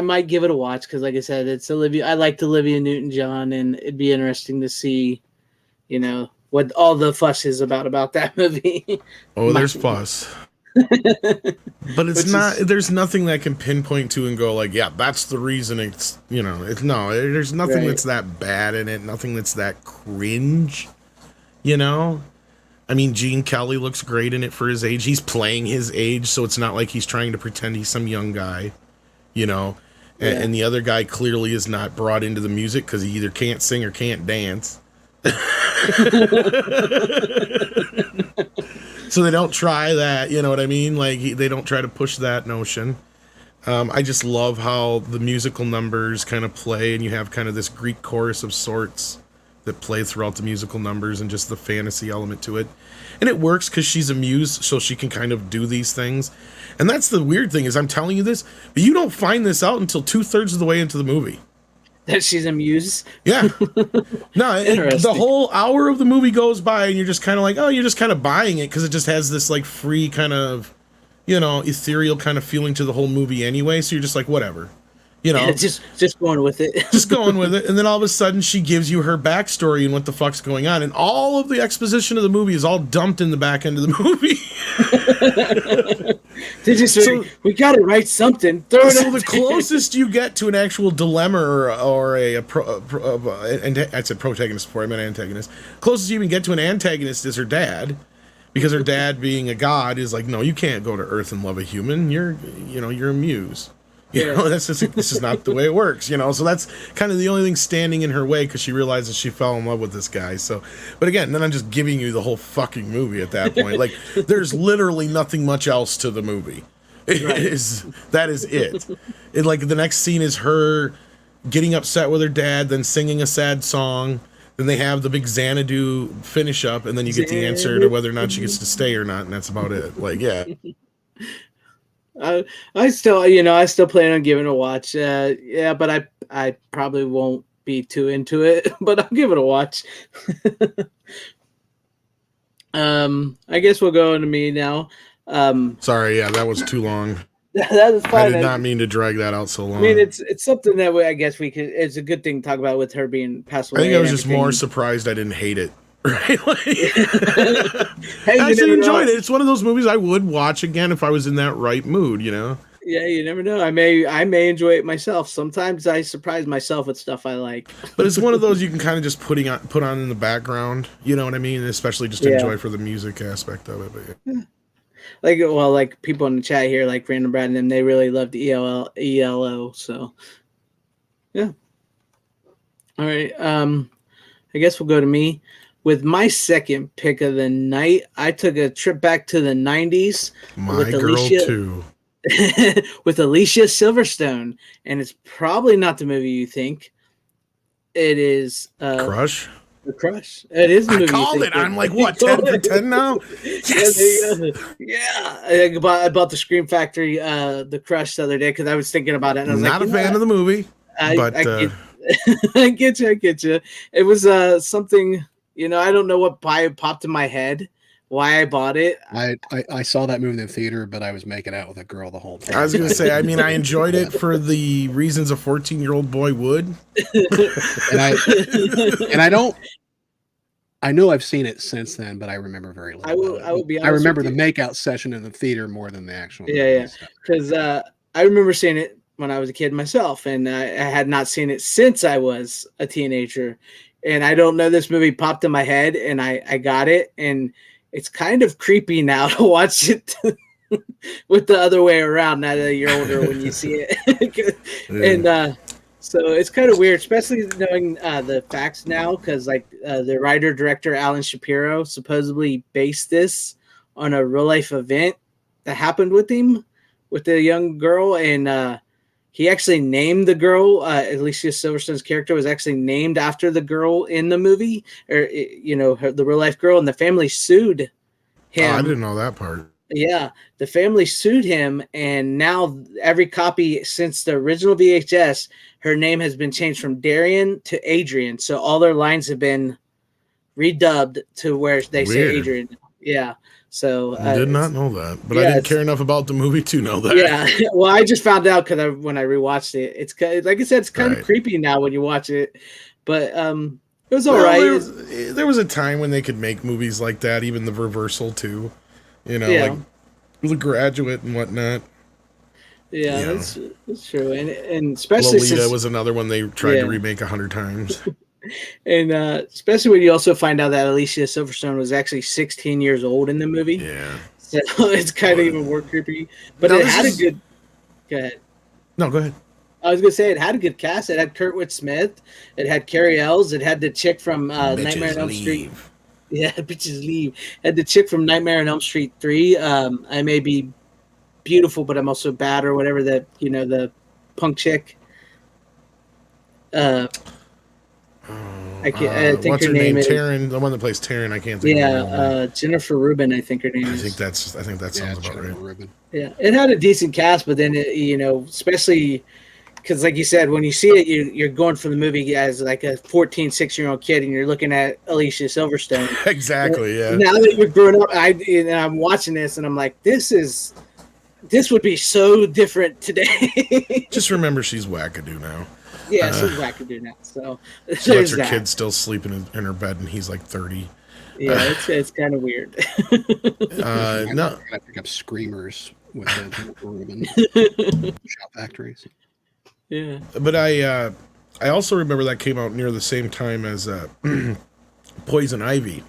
might give it a watch because, like I said, it's Olivia. I liked Olivia Newton-John, and it'd be interesting to see, what all the fuss is about that movie. Oh, there's fuss. But there's nothing that can pinpoint to and go like, yeah, that's the reason it's, there's nothing that's that bad in it. Nothing that's that cringe, I mean, Gene Kelly looks great in it for his age. He's playing his age, so it's not like he's trying to pretend he's some young guy, And the other guy clearly is not brought into the music because he either can't sing or can't dance. So they don't try that, you know what I mean? Like, they don't try to push that notion. I just love how the musical numbers kind of play, and you have kind of this Greek chorus of sorts that play throughout the musical numbers and just the fantasy element to it. And it works because she's a muse, so she can kind of do these things. And that's the weird thing is I'm telling you this, but you don't find this out until 2/3 of the way into the movie. That she's a muse? Yeah. No, the whole hour of the movie goes by and you're just kind of like, oh, you're just kind of buying it because it just has this like free kind of, ethereal kind of feeling to the whole movie anyway. So you're just like, whatever. You know, just going with it. just going with it. And then all of a sudden she gives you her backstory and what the fuck's going on. And all of the exposition of the movie is all dumped in the back end of the movie. They just we got to write something. So the closest you get to an actual dilemma or I said protagonist before, I meant antagonist. Closest you even get to an antagonist is her dad. Because her dad, being a god, is like, no, you can't go to Earth and love a human. You're a muse. You know, this is not the way it works. You know, so that's kind of the only thing standing in her way because she realizes she fell in love with this guy. So, but again, then I'm just giving you the whole fucking movie at that point. Like, there's literally nothing much else to the movie. That is it. Like the next scene is her getting upset with her dad, then singing a sad song. Then they have the big Xanadu finish up, and then you get the answer to whether or not she gets to stay or not, and that's about it. Like, yeah. I still plan on giving it a watch. But I probably won't be too into it, but I'll give it a watch. I guess we'll go into me now. Sorry, that was too long. That is fine. I did not mean to drag that out so long. I mean, it's something that I guess we could. It's a good thing to talk about with her being passed away. I think I was just more surprised I didn't hate it. Right? Like, hey, I actually enjoyed it. It's one of those movies I would watch again if I was in that right mood. You know? Yeah, you never know. I may enjoy it myself. Sometimes I surprise myself with stuff I like. But it's one of those you can kind of just put on in the background. You know what I mean? Especially just enjoy for the music aspect of it. But yeah. Like people in the chat here, like Random Brad and them, they really loved ELO. So, yeah. All right. I guess we'll go to me with my second pick of the night. I took a trip back to the 90s. My girl too. With Alicia Silverstone, and it's probably not the movie you think. It is Crush. The Crush. It is the movie. I called it. I'm like, what, 10 for 10 now? Yes. Yeah. I bought the Scream Factory, The Crush the other day because I was thinking about it. And I was not a fan of the movie. I get you. It was something, I don't know what popped in my head, why I bought it. I saw that movie in the theater, but I was making out with a girl the whole time. I was going to say, I mean, I enjoyed it for the reasons a 14-year-old boy would. I know I've seen it since then, but I remember very little. I will be honest. I remember the makeout session in the theater more than the actual movie. Yeah. Because I remember seeing it when I was a kid myself, and I had not seen it since I was a teenager. And I don't know, this movie popped in my head, and I got it, and it's kind of creepy now to watch it with the other way around now that you're older when you see it. And so it's kind of weird, especially knowing the facts now, because the writer-director Alan Shapiro supposedly based this on a real-life event that happened with him, with the young girl, and he actually named the girl, Alicia Silverstone's character was actually named after the girl in the movie, or the real-life girl, and the family sued him. Oh, I didn't know that part. Yeah, the family sued him, and now every copy since the original VHS, her name has been changed from Darian to Adrian. So all their lines have been redubbed to where they say Adrian. Yeah. So I did not know that, but I didn't care enough about the movie to know that. Yeah. Well, I just found out because when I rewatched it, it's like I said, it's kind of creepy now when you watch it, but it was all right. There was a time when they could make movies like that, even The Reversal too. Like The Graduate and whatnot. Yeah, that's true, and especially Lolita was another one they tried to remake 100 times. And especially when you also find out that Alicia Silverstone was actually 16 years old in the movie. Yeah, so it's kind of even more creepy. But it had a good. Go ahead. No, go ahead. I was gonna say it had a good cast. It had Kurtwood Smith. It had Carrie Ells. It had the chick from Nightmare on Elm Street. Yeah, bitches leave. Had the chick from Nightmare on Elm Street 3. I may be beautiful, but I'm also bad, or whatever. The punk chick. I think what's her her name? is Taryn, the one that plays Taryn. I can't think. Yeah, Jennifer Rubin. I think her name is. I think that sounds about right. Rubin. Yeah, it had a decent cast, but then especially because, like you said, when you see it, you're going for the movie as like a 16-year-old kid, and you're looking at Alicia Silverstone. Exactly. Yeah. Now that you're growing up, I'm watching this, and I'm like, this is this would be so different today. Just remember she's wackadoo now. Yeah, she's wackadoo now. So she lets her kid still sleep in her bed, and he's like 30. Yeah, it's kind of weird. No, I pick up Screamers with the Ruben Shop Factories. Yeah, but I also remember that came out near the same time as Poison Ivy.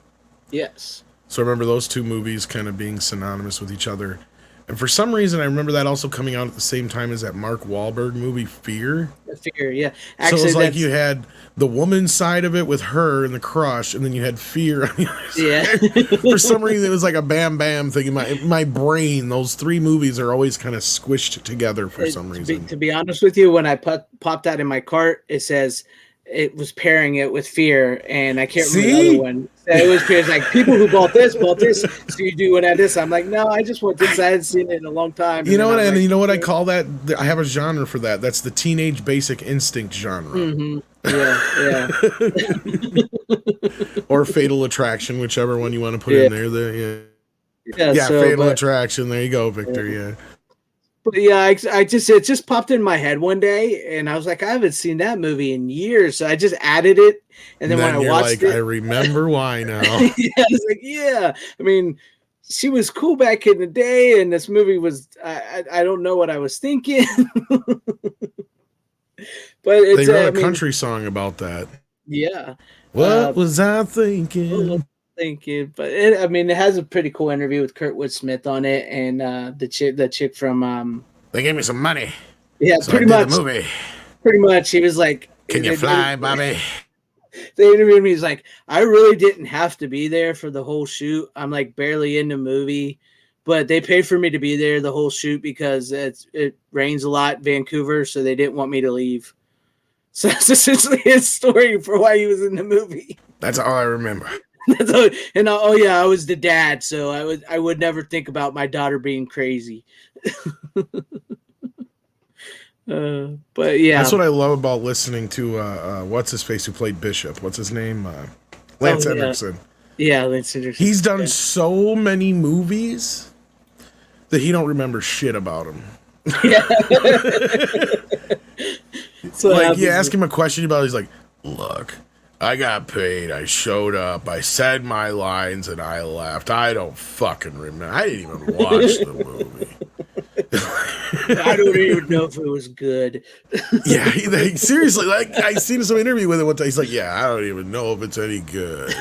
Yes. So I remember those two movies kind of being synonymous with each other. And for some reason, I remember that also coming out at the same time as that Mark Wahlberg movie, Fear. Fear, yeah. Actually, so it was like you had the woman side of it with her and the crush, and then you had Fear on the other side. For some reason, it was like a bam bam thing in my brain. Those three movies are always kind of squished together for some reason. To be honest with you, when I popped that in my cart, it says it was pairing it with Fear, and I can't remember the other one. So it was pairs like people who bought this, so you do what I this. I'm like, no, I just want this. I hadn't seen it in a long time. You know what? And you know what I call that? I have a genre for that. That's the teenage basic instinct genre. Mm-hmm. Yeah. Or Fatal Attraction, whichever one you want to put in there. Fatal Attraction. There you go, Victor. Yeah. But yeah, it just popped in my head one day, and I was like, I haven't seen that movie in years, so I just added it, and then when I watched it, I remember why now. Yeah, I was like, yeah. I mean, she was cool back in the day, and this movie was I don't know what I was thinking, but it's, they wrote a country song about that. Yeah. What was I thinking? But it has a pretty cool interview with Kurtwood Smith on it, and the chick from they gave me some money. Yeah, so pretty much. The movie. Pretty much, he was like, "Can you fly, Bobby?" They interviewed me. He's like, "I really didn't have to be there for the whole shoot. I'm like barely in the movie, but they paid for me to be there the whole shoot because it rains a lot in Vancouver, so they didn't want me to leave." So that's essentially his story for why he was in the movie. That's all I remember. And I was the dad, so I would never think about my daughter being crazy. But yeah, that's what I love about listening to what's his face who played Bishop. What's his name? Lance Henriksen. Yeah, Lance Henriksen. He's done so many movies that he don't remember shit about them. Yeah. So like you ask him a question about it, he's like, "Look, I got paid. I showed up. I said my lines, and I left. I don't fucking remember. I didn't even watch the movie. I don't even know if it was good." Yeah, seriously. Like I seen some interview with him one time. He's like, "Yeah, I don't even know if it's any good."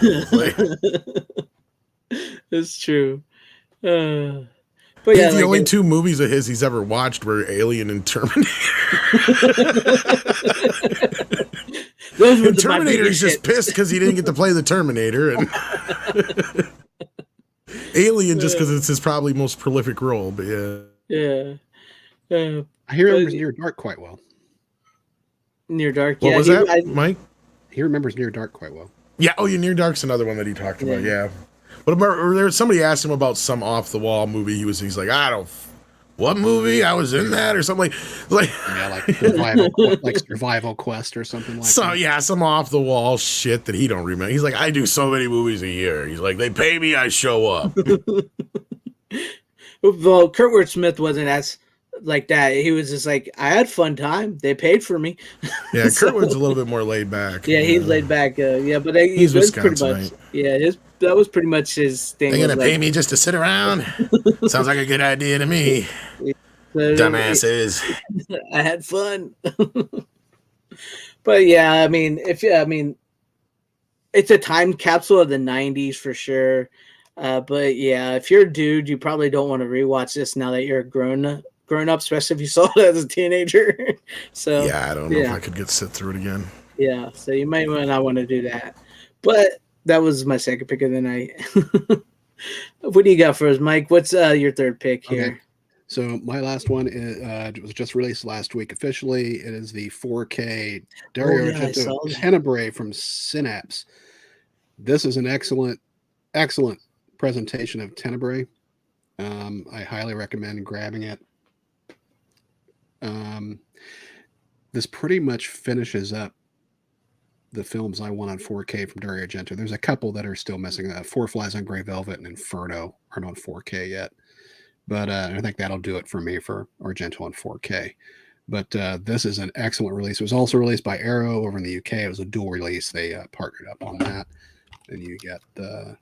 It's true. But yeah, the only two movies of his he's ever watched were Alien and Terminator. And Terminator is just pissed because he didn't get to play the Terminator, and Alien just because it's his probably most prolific role. But yeah. I hear remembers Near Dark quite well. Near Dark. What was that, Mike? He remembers Near Dark quite well. Yeah. Oh, yeah. Near Dark's another one that he talked about. Yeah. But somebody asked him about some off the wall movie. He's like, I don't. What movie? I was in that or something like Survival Quest or something like that. So yeah, some off the wall shit that he don't remember. He's like, I do so many movies a year. He's like, they pay me, I show up. Well, Kurtwood Smith wasn't as like that. He was just like, I had fun time. They paid for me. Yeah, Kurtwood's a little bit more laid back. Yeah, he's laid back. But he's Wisconsin, pretty much. That was pretty much his thing. They're gonna pay me just to sit around. Sounds like a good idea to me. Dumbasses. I had fun. But yeah, it's a time capsule of the 90s for sure. But yeah, if you're a dude, you probably don't want to rewatch this now that you're grown up, especially if you saw it as a teenager. So yeah, I don't know if I could sit through it again. Yeah, so you might not want to do that. But that was my second pick of the night. What do you got for us, Mike? What's your third pick here? Okay. So my last one was just released last week officially. It is the 4K Dario Argento Tenebrae from Synapse. This is an excellent presentation of Tenebrae. I highly recommend grabbing it. This pretty much finishes up the films I want on 4K from Dario Argento. There's a couple that are still missing. Four Flies on Grey Velvet and Inferno aren't on 4K yet. But I think that'll do it for me for Argento on 4K. But this is an excellent release. It was also released by Arrow over in the UK. It was a dual release. They partnered up on that. And you get the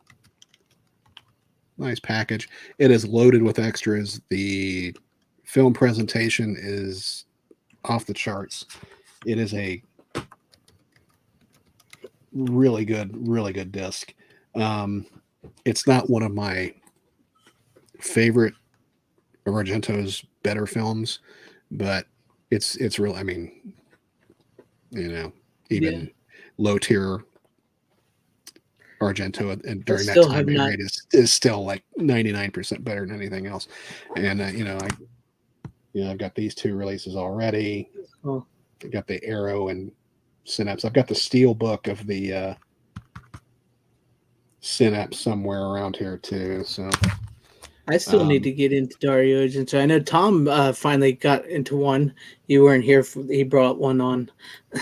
nice package. It is loaded with extras. The film presentation is off the charts. It is a really good disc. It's not one of my favorite of Argento's better films, but it's real. I mean, even low tier Argento and during that time period is still like 99% better than anything else. And I've got these two releases already. I've got the Arrow and Synapse. I've got the steel book of the Synapse somewhere around here too. So I still need to get into Dario Argento. I know Tom finally got into one. You weren't here. He brought one on.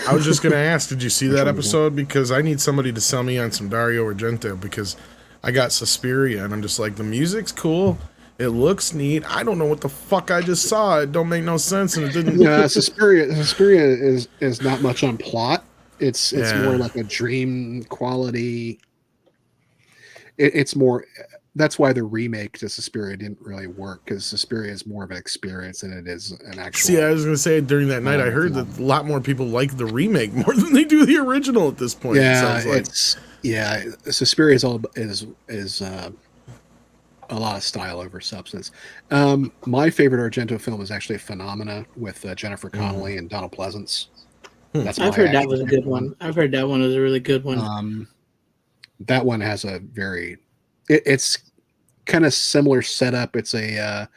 I was just going to ask, did you see that episode? Because I need somebody to sell me on some Dario Argento, because I got Suspiria, and I'm just like, the music's cool. It looks neat. I don't know what the fuck I just saw. It don't make no sense, and it didn't. Yeah, Suspiria is not much on plot. It's more like a dream quality. It's more. That's why the remake to Suspiria didn't really work, because Suspiria is more of an experience than it is an actual. See, I was going to say during that night, I heard that a lot more people like the remake more than they do the original at this point. Yeah, Suspiria is a lot of style over substance. My favorite Argento film is actually Phenomena with Jennifer Connelly and Donald Pleasance. I've heard that was a good one. I've heard that one was a really good one. That one has a very, it's kind of similar setup. It's an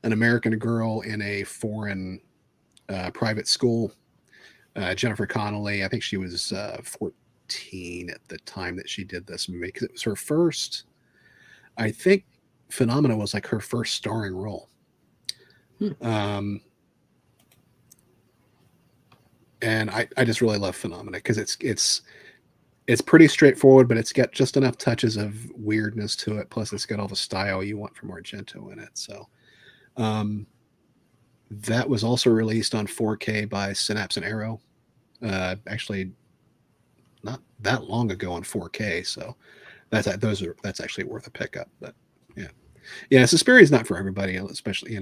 American girl in a foreign private school. Jennifer Connelly, I think she was 14 at the time that she did this movie, because it was her first. I think Phenomena was like her first starring role. And I just really love Phenomena because it's pretty straightforward, but it's got just enough touches of weirdness to it. Plus, it's got all the style you want from Argento in it. So, that was also released on 4K by Synapse and Arrow. Actually, not that long ago on 4K. So, that's actually worth a pickup. But yeah, Suspiria is not for everybody, especially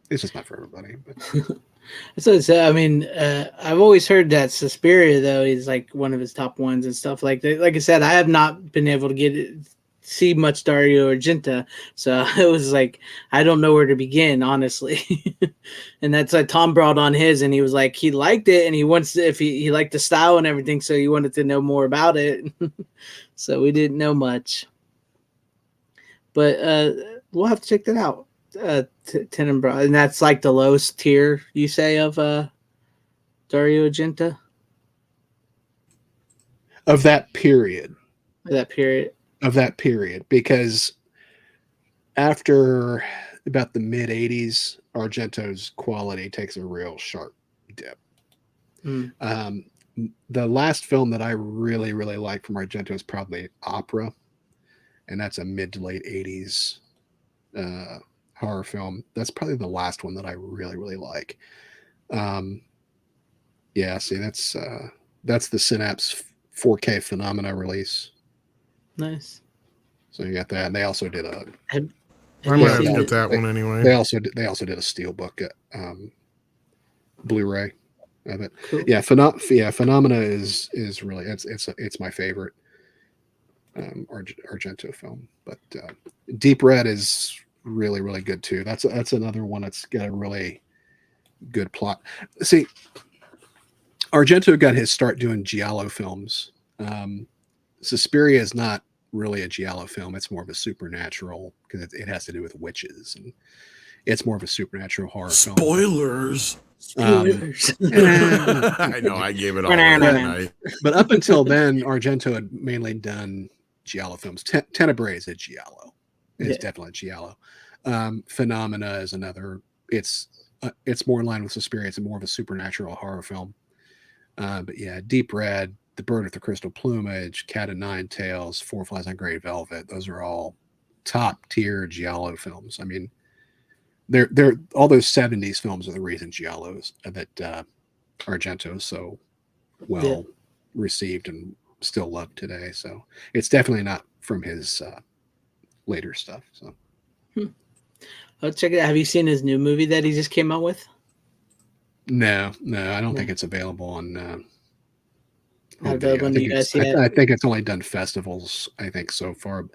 it's just not for everybody. But. So I mean, I've always heard that Suspiria though is like one of his top ones and stuff like that. Like I said, I have not been able to see much Dario Argento, so it was like I don't know where to begin, honestly. And that's like Tom brought on his, and he was like he liked it, and he wants if he liked the style and everything, so he wanted to know more about it. So we didn't know much, but we'll have to check that out. Tenenbaum, and that's like the lowest tier you say of Dario Argento of that period, because after about the mid 80s, Argento's quality takes a real sharp dip. The last film that I really like from Argento is probably Opera, and that's a mid to late 80s horror film. That's probably the last one that I really like. See, that's the Synapse 4K Phenomena release. Nice. So you got that. And they also did a. I might have to get that one anyway. They also did a steelbook Blu-ray of it. Cool. Yeah, Phenomena is really it's my favorite Argento film. But Deep Red is really good too. That's another one that's got a really good plot. See, Argento got his start doing giallo films. Suspiria is not really a giallo film. It's more of a supernatural, because it has to do with witches, and it's more of a supernatural horror film. Spoilers. I know, I gave it all away. But up until then, Argento had mainly done giallo films. Tenebrae is a giallo. It's definitely giallo. Phenomena is another. It's more in line with Suspiria. It's more of a supernatural horror film. But yeah, Deep Red, The Bird with the Crystal Plumage, Cat o' Nine Tails, Four Flies on Grey Velvet. Those are all top tier giallo films. I mean, they're all those 70s films are the reason Giallo's that Argento's so well received and still loved today. So it's definitely not from his later stuff. So I'll check it out. Have you seen his new movie that he just came out with? No, I don't think it's available on. Not available on the US yet. I think it's only done festivals. I think so far.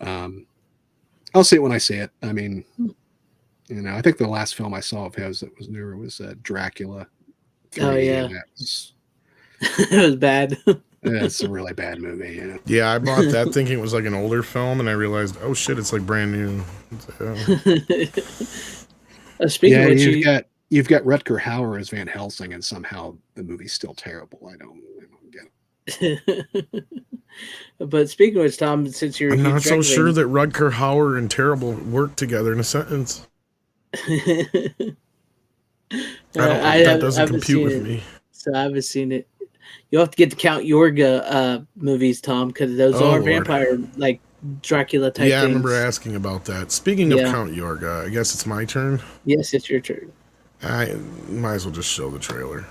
I'll see it when I see it. I mean, I think the last film I saw of his that was newer was Dracula. 3, oh yeah, it was bad. It's a really bad movie. Yeah, I bought that thinking it was like an older film, and I realized, oh shit, it's like brand new. Speaking of which, you've got Rutger Hauer as Van Helsing, and somehow the movie's still terrible. I don't get it. But speaking of which, Tom, since you're I'm not so sure that Rutger Hauer and terrible work together in a sentence. That doesn't compute with me. So I haven't seen it. You'll have to get the Count Yorga movies, Tom, because those are Lord. Vampire, like Dracula type Yeah, I things. remember asking about that. Speaking of Count Yorga, I guess it's my turn. Yes, it's your turn. I might as well just show the trailer.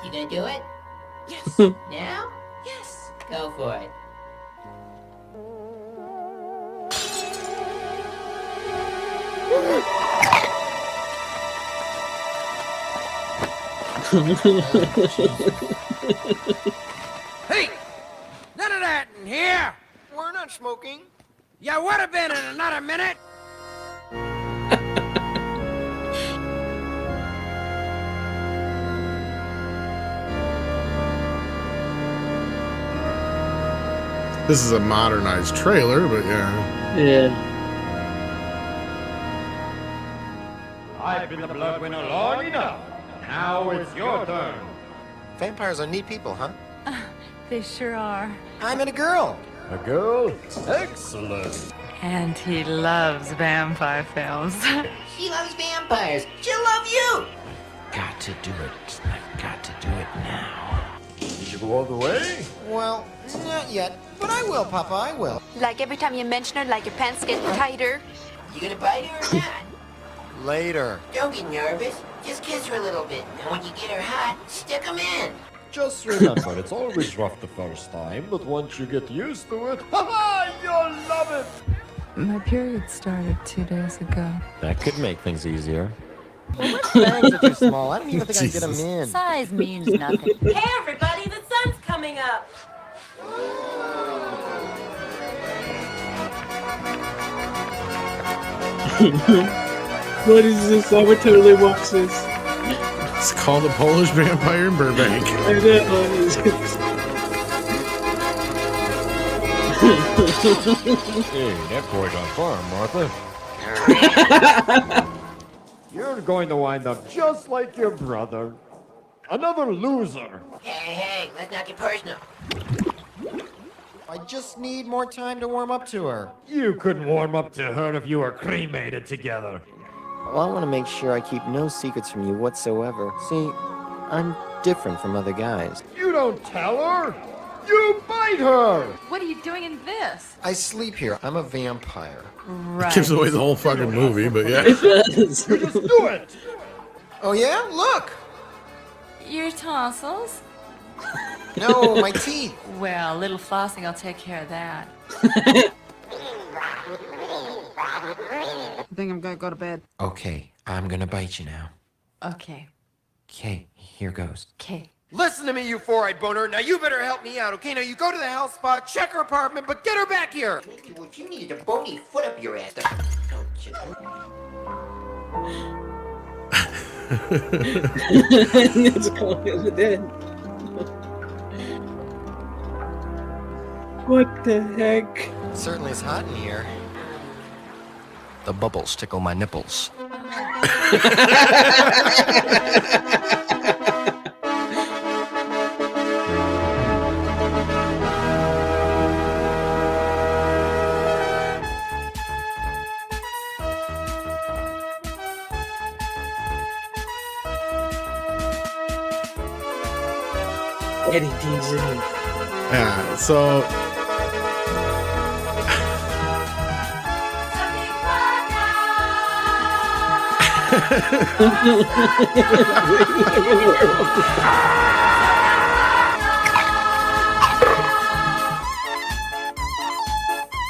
You gonna do it? Yes. Now? Yes. Go for it. Hey! None of that in here! We're not smoking. You would have been in another minute! This is a modernized trailer, but yeah. Yeah. I've been the blood winner long enough. Now it's your turn. Vampires are neat people, huh? They sure are. I met a girl. A girl? Excellent. And he loves vampire films. She loves vampires. She'll love you. Got to do it. I've got to do it now. Did you go all the way? Well, not yet. But I will, Papa, I will. Like every time you mention her, like your pants get tighter. You gonna bite her or not? Later. Don't get nervous. Just kiss her a little bit. And when you get her hot, stick 'em in. Just remember, it's always rough the first time, but once you get used to it, ha-ha, you'll love it! My period started 2 days ago. That could make things easier. Well, my bags are too small. I don't even think I can get them in. Size means nothing. Hey everybody, the sun's coming up. What is this? I would totally watch this. It's called A Polish Vampire in Burbank. I know. Hey, that boy got farm, Martha. You're going to wind up just like your brother. Another loser. Hey, let's not get personal. I just need more time to warm up to her. You couldn't warm up to her if you were cremated together. Well, I want to make sure I keep no secrets from you whatsoever. See, I'm different from other guys. You don't tell her. You bite her. What are you doing in this? I sleep here. I'm a vampire. Right. Gives away the whole fucking movie, but yeah. Just do it. Oh, yeah? Look! Your tonsils? No, my teeth. Well, a little flossing, I'll take care of that. I think I'm gonna go to bed. Okay, I'm gonna bite you now. Okay. Okay, here goes. Okay. Listen to me, you four-eyed boner. Now you better help me out, okay? Now you go to the house spot, check her apartment, but get her back here. Well, if you needed a bony foot up your ass, don't you? It's going in the dead. What the heck? It certainly is hot in here. The bubbles tickle my nipples. Eddie Deason. Yeah, so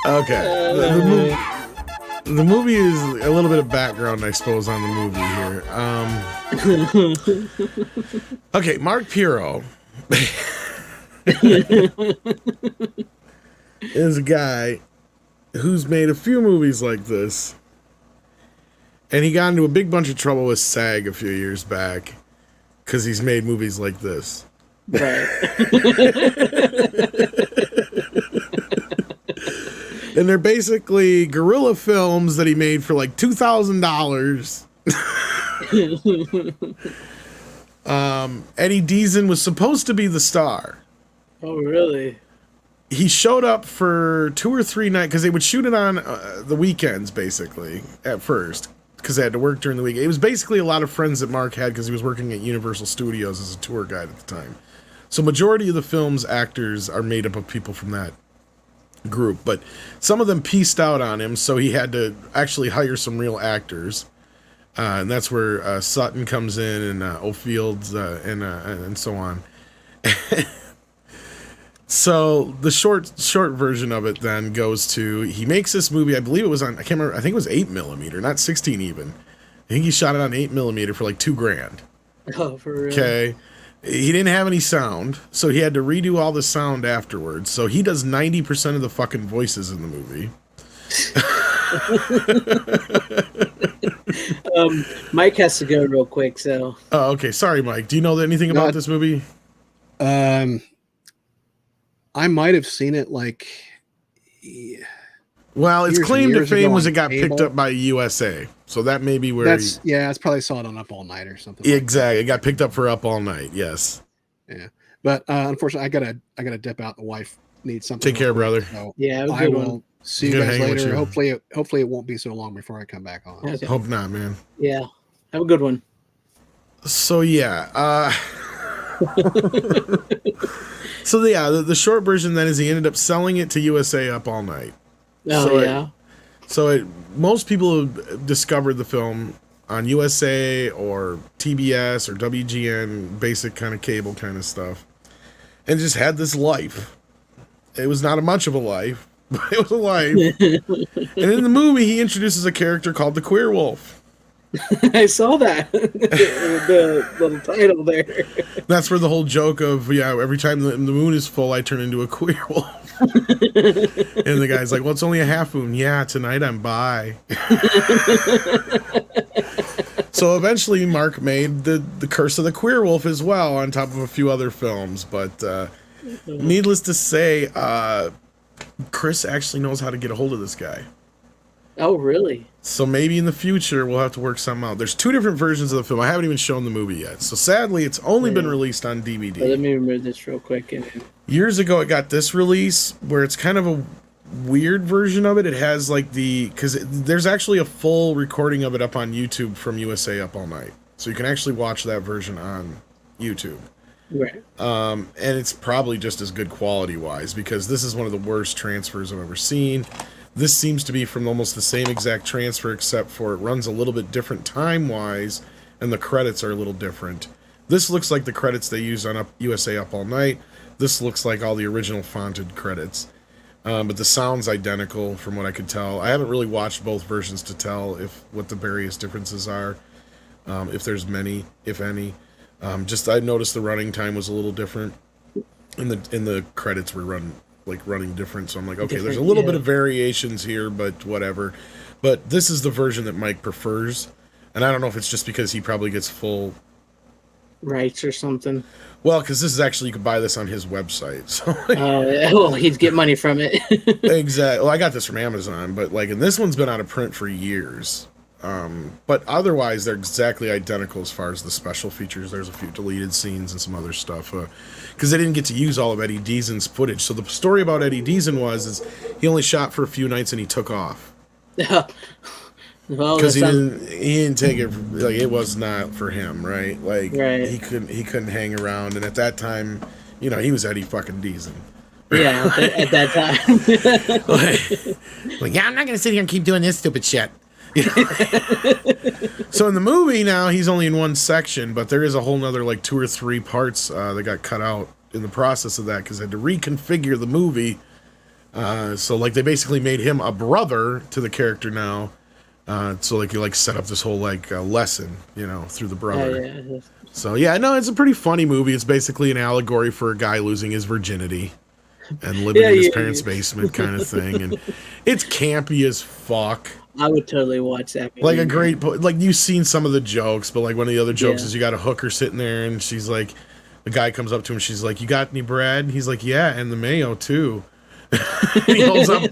okay. The movie is a little bit of background, I suppose, on the movie here. Okay, Mark Pirro is a guy who's made a few movies like this. And he got into a big bunch of trouble with SAG a few years back because he's made movies like this. Right. And they're basically guerrilla films that he made for like $2,000. Eddie Deason was supposed to be the star. Oh, really? He showed up for 2 or 3 nights because they would shoot it on the weekends, basically, at first, because they had to work during the week. It was basically a lot of friends that Mark had because he was working at Universal Studios as a tour guide at the time. So majority of the film's actors are made up of people from that group, but some of them pieced out on him, so he had to actually hire some real actors. And that's where Sutton comes in, and O'Fields, and so on. So the short version of it then goes to, he makes this movie, I believe it was on, I can't remember, I think it was 8mm, not 16 even. I think he shot it on 8mm for like $2,000. Oh, for real? Okay. He didn't have any sound, so he had to redo all the sound afterwards. So he does 90% of the fucking voices in the movie. Mike has to go real quick, so. Oh, okay. Sorry, Mike. Do you know anything about this movie? I might have seen it like. Well, its claim to fame was it got picked up by USA, so that may be where. Yeah, it's probably saw it on Up All Night or something. Exactly, it got picked up for Up All Night. Yes. Yeah, but unfortunately, I gotta dip out. The wife needs something. Take care, brother. So yeah, I will see you guys later. You. Hopefully, it won't be so long before I come back on. Okay. Hope not, man. Yeah, have a good one. So yeah. So yeah, the short version then is he ended up selling it to USA Up All Night. Oh, so most people have discovered the film on USA or TBS or WGN, basic kind of cable kind of stuff, and just had this life. It was not much of a life, but it was a life. And in the movie, he introduces a character called the Queer Wolf. I saw that. The little title there. That's where the whole joke of, every time the moon is full, I turn into a queer wolf. And the guy's like, well, it's only a half moon. Yeah, tonight I'm bi. So eventually Mark made the Curse of the Queer Wolf as well, on top of a few other films. But needless to say, Chris actually knows how to get a hold of this guy. Oh, really? So maybe in the future we'll have to work something out. There's 2 different versions of the film. I haven't even shown the movie yet. So sadly, it's only been released on DVD. Let me remove this real quick. Years ago, it got this release where it's kind of a weird version of it. It has like because there's actually a full recording of it up on YouTube from USA Up All Night. So you can actually watch that version on YouTube. Right. And it's probably just as good quality-wise, because this is one of the worst transfers I've ever seen. This seems to be from almost the same exact transfer, except for it runs a little bit different time-wise, and the credits are a little different. This looks like the credits they used on USA Up All Night. This looks like all the original fonted credits. But the sound's identical from what I could tell. I haven't really watched both versions to tell what the various differences are, if there's many, if any. I noticed the running time was a little different, and the credits were running different, so I'm like, okay, there's a little bit of variations here, but whatever. But this is the version that Mike prefers, and I don't know if it's just because he probably gets full rights or something. Well, because this is actually, you can buy this on his website. So well, he'd get money from it. Exactly. Well, I got this from Amazon, but and this one's been out of print for years. But otherwise, they're exactly identical as far as the special features. There's a few deleted scenes and some other stuff, because they didn't get to use all of Eddie Deason's footage. So the story about Eddie Deason is he only shot for a few nights and he took off. Because he didn't take it, it was not for him, right? Right. He couldn't hang around, and at that time You know, he was Eddie fucking Deason. Yeah, at that time. Like, yeah, I'm not gonna sit here and keep doing this stupid shit. You know? So in the movie now, he's only in one section, but there is a whole nother like 2 or 3 parts that got cut out in the process of that because they had to reconfigure the movie. So like they basically made him a brother to the character now. So like you like set up this whole like lesson, you know, through the brother. Yeah. So yeah, no, it's a pretty funny movie. It's basically an allegory for a guy losing his virginity and living in his parents' basement kind of thing. And it's campy as fuck. I would totally watch that movie. Like a great, like you've seen some of the jokes, but like one of the other jokes is you got a hooker sitting there and she's like, the guy comes up to him, she's like, "You got any bread?" And he's like, "Yeah, and the mayo too." He holds up,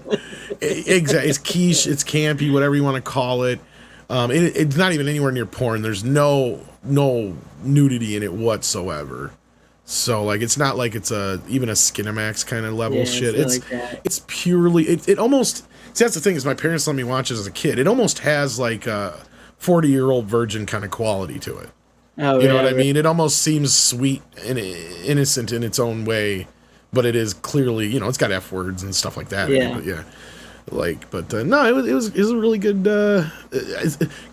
exactly. It's quiche, it's campy, whatever you want to call it. It's not even anywhere near porn. There's no nudity in it whatsoever. So like it's not like it's even a Skinamax kind of level shit. It's purely it almost. See, that's the thing is my parents let me watch it as a kid. It almost has like a 40-year-old virgin kind of quality to it. Oh, you know what I mean? It almost seems sweet and innocent in its own way, but it is clearly, you know, it's got F words and stuff like that. Yeah. But yeah. Like, but no, it was a really good.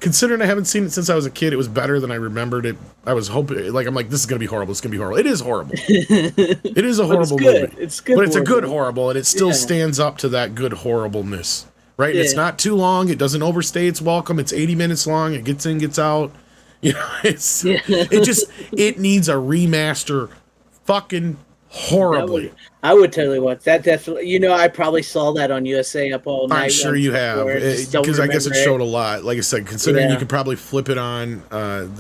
Considering I haven't seen it since I was a kid, it was better than I remembered it. I was hoping, like, I'm like, this is gonna be horrible. It's gonna be horrible. It is horrible. It is a horrible movie. It's good, but it's a good horrible, and it still stands up to that good horribleness, right? And it's not too long. It doesn't overstay its welcome. It's 80 minutes long. It gets in, gets out. You know, it needs a remaster, fucking horribly. I would totally watch that. Definitely, you know, I probably saw that on USA Up All Night. I'm sure you have, because I guess it showed a lot. Like I said, considering you could probably flip it on,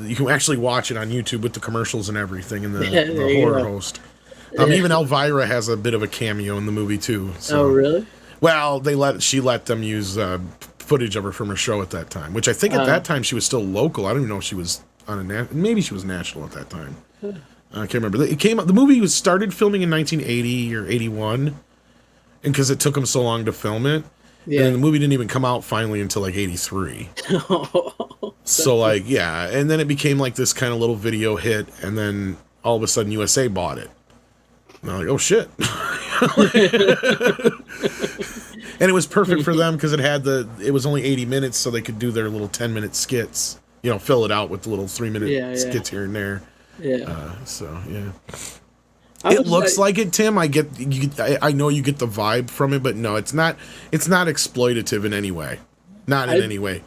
you can actually watch it on YouTube with the commercials and everything, and the horror host. Even Elvira has a bit of a cameo in the movie too. So. Oh, really? Well, she let them use footage of her from her show at that time, which I think at that time she was still local. I don't even know if she was on maybe she was national at that time. I can't remember. It came out. The movie was started filming in 1980 or 81, and because it took them so long to film it, and the movie didn't even come out finally until like 83. So like and then it became like this kind of little video hit, and then all of a sudden USA bought it. And I'm like, oh shit. And it was perfect for them because it was only 80 minutes, so they could do their little 10-minute skits. You know, fill it out with the little 3-minute skits here and there. Yeah. It looks like it, Tim. I know you get the vibe from it, but no, it's not exploitative in any way. Not in any way,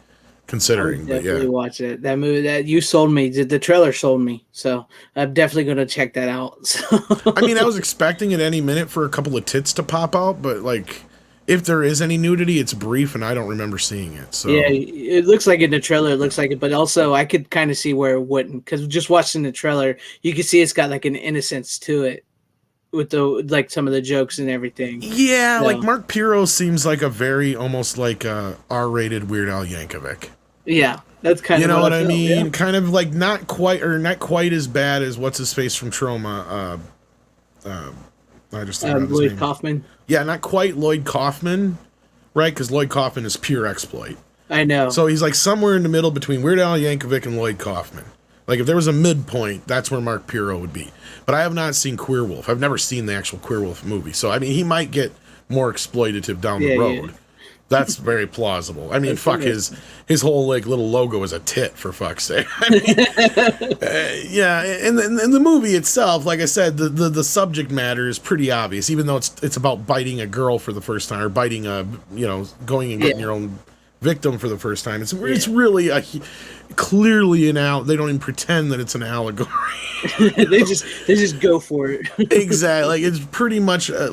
considering. But definitely watch it. That movie that you sold me. The trailer sold me, so I'm definitely going to check that out. So. I mean, I was expecting at any minute for a couple of tits to pop out, but like, if there is any nudity, it's brief, and I don't remember seeing it. So yeah, it looks like in the trailer. It looks like it, but also I could kind of see where it wouldn't, because just watching the trailer, you can see it's got like an innocence to it with the like some of the jokes and everything. Yeah, like Mark Pirro seems like a very almost like a R-rated Weird Al Yankovic. Yeah, that's kind of what I mean. Yeah. Kind of like not quite as bad as what's his face from Troma. I just Lloyd Kaufman. Yeah, not quite Lloyd Kaufman, right? Because Lloyd Kaufman is pure exploit. I know. So he's like somewhere in the middle between Weird Al Yankovic and Lloyd Kaufman. Like if there was a midpoint, that's where Mark Pirro would be. But I have not seen Queer Wolf. I've never seen the actual Queer Wolf movie. So I mean, he might get more exploitative down the road. Yeah. That's very plausible. I mean, fuck his whole like little logo is a tit, for fuck's sake. I mean, and the movie itself, like I said, the subject matter is pretty obvious. Even though it's about biting a girl for the first time, or biting going and getting your own victim for the first time. It's really clearly they don't even pretend that it's an allegory. they just go for it. Exactly. Like it's pretty much what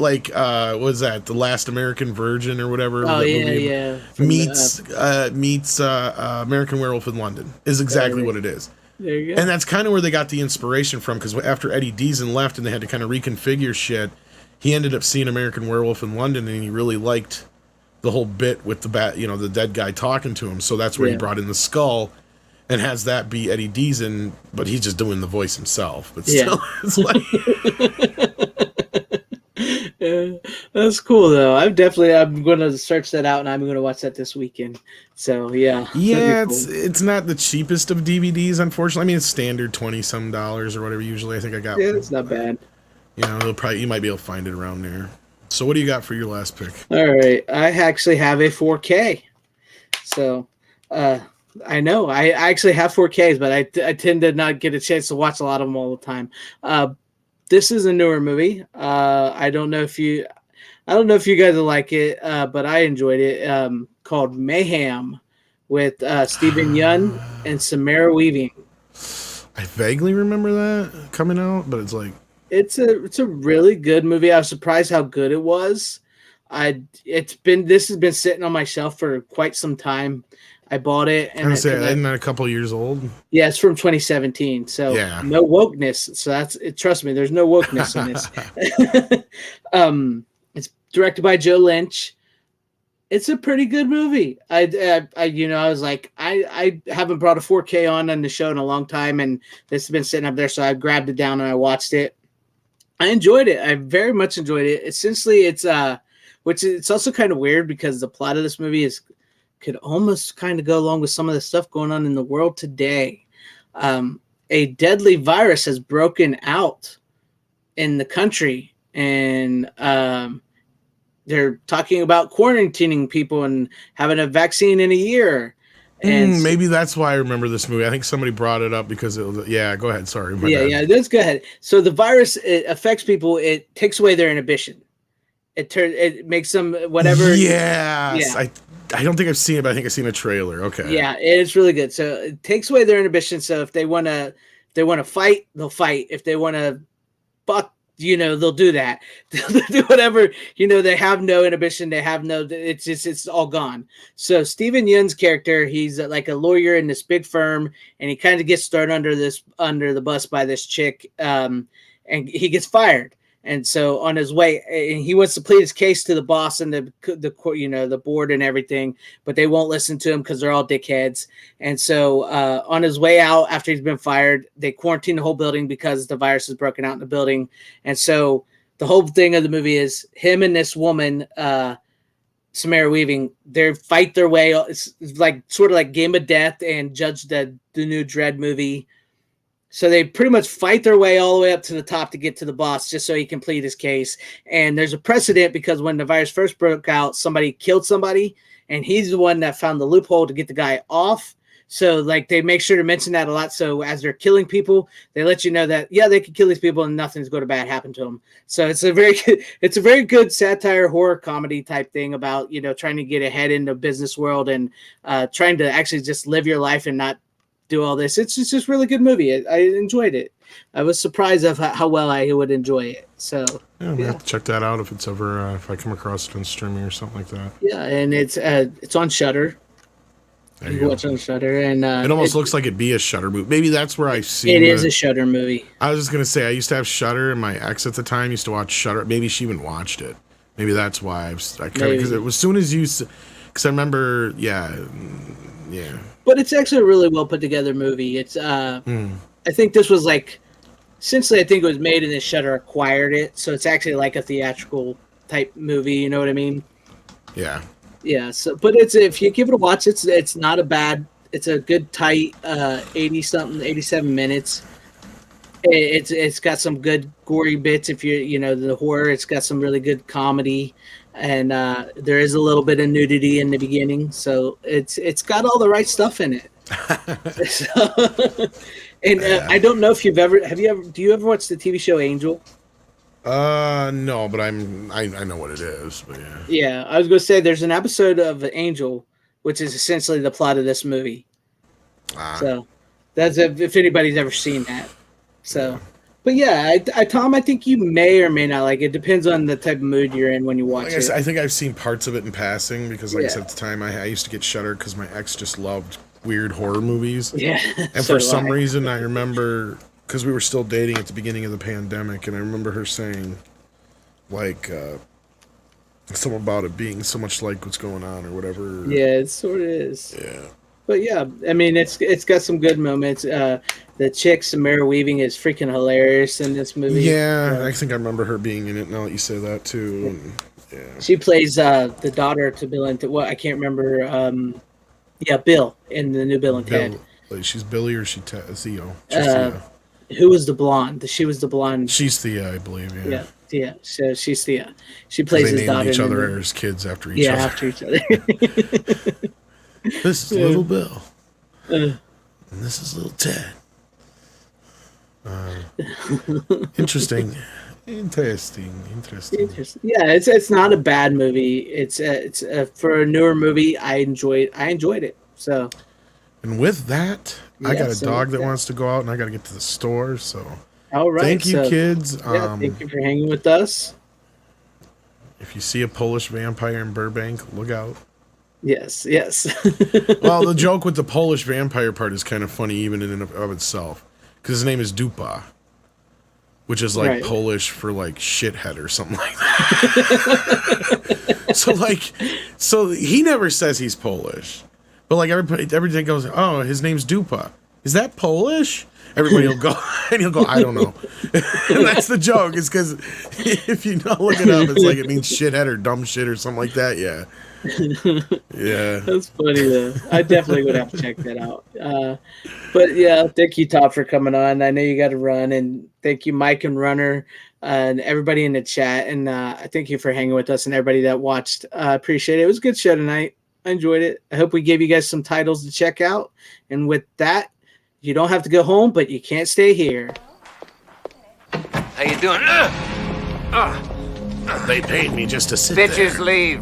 was that, The Last American Virgin or whatever? Oh yeah. Meets American Werewolf in London is exactly what it is. There you go. And that's kind of where they got the inspiration from, because after Eddie Deason left and they had to kind of reconfigure shit, he ended up seeing American Werewolf in London and he really liked the whole bit with the dead guy talking to him. So that's where he brought in the skull and has that be Eddie Deason, but he's just doing the voice himself. But still, it's like... That's cool though. I'm going to search that out and I'm going to watch that this weekend. So yeah. Yeah, cool. it's not the cheapest of DVDs, unfortunately. I mean, it's standard $20-some or whatever. Usually, I think I got. Yeah, it's not bad. You might be able to find it around there. So what do you got for your last pick? All right, I actually have a 4K. So, I know I actually have 4Ks, but I tend to not get a chance to watch a lot of them all the time. This is a newer movie. I don't know if you guys will like it, but I enjoyed it. Called Mayhem, with Stephen Yeun and Samara Weaving. I vaguely remember that coming out, but it's like it's a really good movie. I was surprised how good it was. This has been sitting on my shelf for quite some time. I bought it, and isn't that a couple years old? Yeah, it's from 2017. So yeah. No wokeness. So trust me, there's no wokeness in this. It's directed by Joe Lynch. It's a pretty good movie. I was like, I haven't brought a 4K on the show in a long time, and this has been sitting up there, so I grabbed it down and I watched it. I enjoyed it. I very much enjoyed it. Essentially, it's also kind of weird because the plot of this movie could almost kind of go along with some of the stuff going on in the world today. A deadly virus has broken out in the country, and they're talking about quarantining people and having a vaccine in a year. And maybe that's why I remember this movie. I think somebody brought it up because go ahead. Sorry. Yeah, let's go ahead. So the virus, it affects people. It takes away their inhibition. It makes them whatever. Yes. Yeah. I don't think I've seen it, but I think I've seen a trailer. Okay. Yeah, it's really good. So it takes away their inhibition. So if they want to fight, they'll fight. If they want to fuck, they'll do that. They'll do whatever. They have no inhibition. They have no. It's all gone. So Stephen Yeun's character, he's like a lawyer in this big firm, and he kind of gets thrown under the bus by this chick, and he gets fired. And so on his way, and he wants to plead his case to the boss and the board and everything, but they won't listen to him because they're all dickheads. And so on his way out, after he's been fired, they quarantine the whole building because the virus is broken out in the building. And so the whole thing of the movie is him and this woman, Samara Weaving, they fight their way. It's like sort of like Game of Death and Judge the new Dredd movie. So they pretty much fight their way all the way up to the top to get to the boss just so he can plead his case. And there's a precedent because when the virus first broke out, somebody killed somebody, and he's the one that found the loophole to get the guy off. So like they make sure to mention that a lot. So as they're killing people, they let you know that, yeah, they can kill these people and nothing's going to bad happen to them. So it's a very good satire horror comedy type thing about, trying to get ahead in the business world and trying to actually just live your life and not do all this. It's just really good movie. I enjoyed it. I was surprised of how well I would enjoy it. So yeah, have to check that out if it's ever if I come across it on streaming or something like that. Yeah, and it's on Shudder. You can watch it on Shudder, and it almost looks like it'd be a Shudder movie. Maybe that's where I've seen it. Is a Shudder movie. I was just gonna say I used to have Shudder, and my ex at the time used to watch Shudder. Maybe she even watched it. Maybe that's why I kind of because it was soon as you because I remember yeah. But it's actually a really well put together movie. It's I think this was like essentially I think it was made and then Shudder acquired it, so it's actually like a theatrical type movie. You know what I mean? Yeah. Yeah. So, but if you give it a watch, it's not a bad. It's a good tight 87 minutes. It's got some good gory bits. If you're the horror, it's got some really good comedy. And there is a little bit of nudity in the beginning, so it's got all the right stuff in it. I don't know if do you ever watch the TV show Angel? No, but I know what it is. But yeah. Yeah, I was gonna say there's an episode of Angel, which is essentially the plot of this movie. So that's if anybody's ever seen that. So. But yeah, Tom, I think you may or may not like it. Depends on the type of mood you're in when you watch it. I think I've seen parts of it in passing because, I said at the time, I used to get Shudder because my ex just loved weird horror movies. Yeah. And for some reason, I remember because we were still dating at the beginning of the pandemic, and I remember her saying, like, something about it being so much like what's going on or whatever. Yeah, it sort of is. Yeah. But yeah, I mean, it's got some good moments. The chick Samara Weaving is freaking hilarious in this movie. Yeah, I think I remember her being in it. Now that you say that too, and, yeah. She plays the daughter to Bill and Ted. Well, I can't remember. Bill in the new Bill and Ted. Like she's Billy or Theo. Who was the blonde? She was the blonde. She's Thea, I believe. Yeah. Yeah. So she's Thea. She plays his daughter. They named each other as kids after each other. Yeah, after each other. This is Little Bill. And this is Little Ted. Interesting. Interesting. Yeah, it's not a bad movie. It's for a newer movie. I enjoyed it. So. And with that, I got a dog that wants to go out, and I got to get to the store. So. All right. Thank you, kids. Thank you for hanging with us. If you see a Polish vampire in Burbank, look out. Yes. Well, the joke with the Polish vampire part is kind of funny, even in and of itself, because his name is Dupa, which is like Polish for like shithead or something like that. so he never says he's Polish, but like everybody goes, oh, his name's Dupa. Is that Polish? Everybody will go, and he'll go, I don't know. And that's the joke, is because if you don't look it up, it's like it means shithead or dumb shit or something like that. Yeah. Yeah. That's funny, though. I definitely would have to check that out. But yeah, thank you, Todd, for coming on. I know you got to run, and thank you, Mike and Runner, and everybody in the chat. And thank you for hanging with us and everybody that watched. Appreciate it. It was a good show tonight. I enjoyed it. I hope we gave you guys some titles to check out. And with that, you don't have to go home, but you can't stay here. How you doing? They paid me just to sit Bitches there. leave.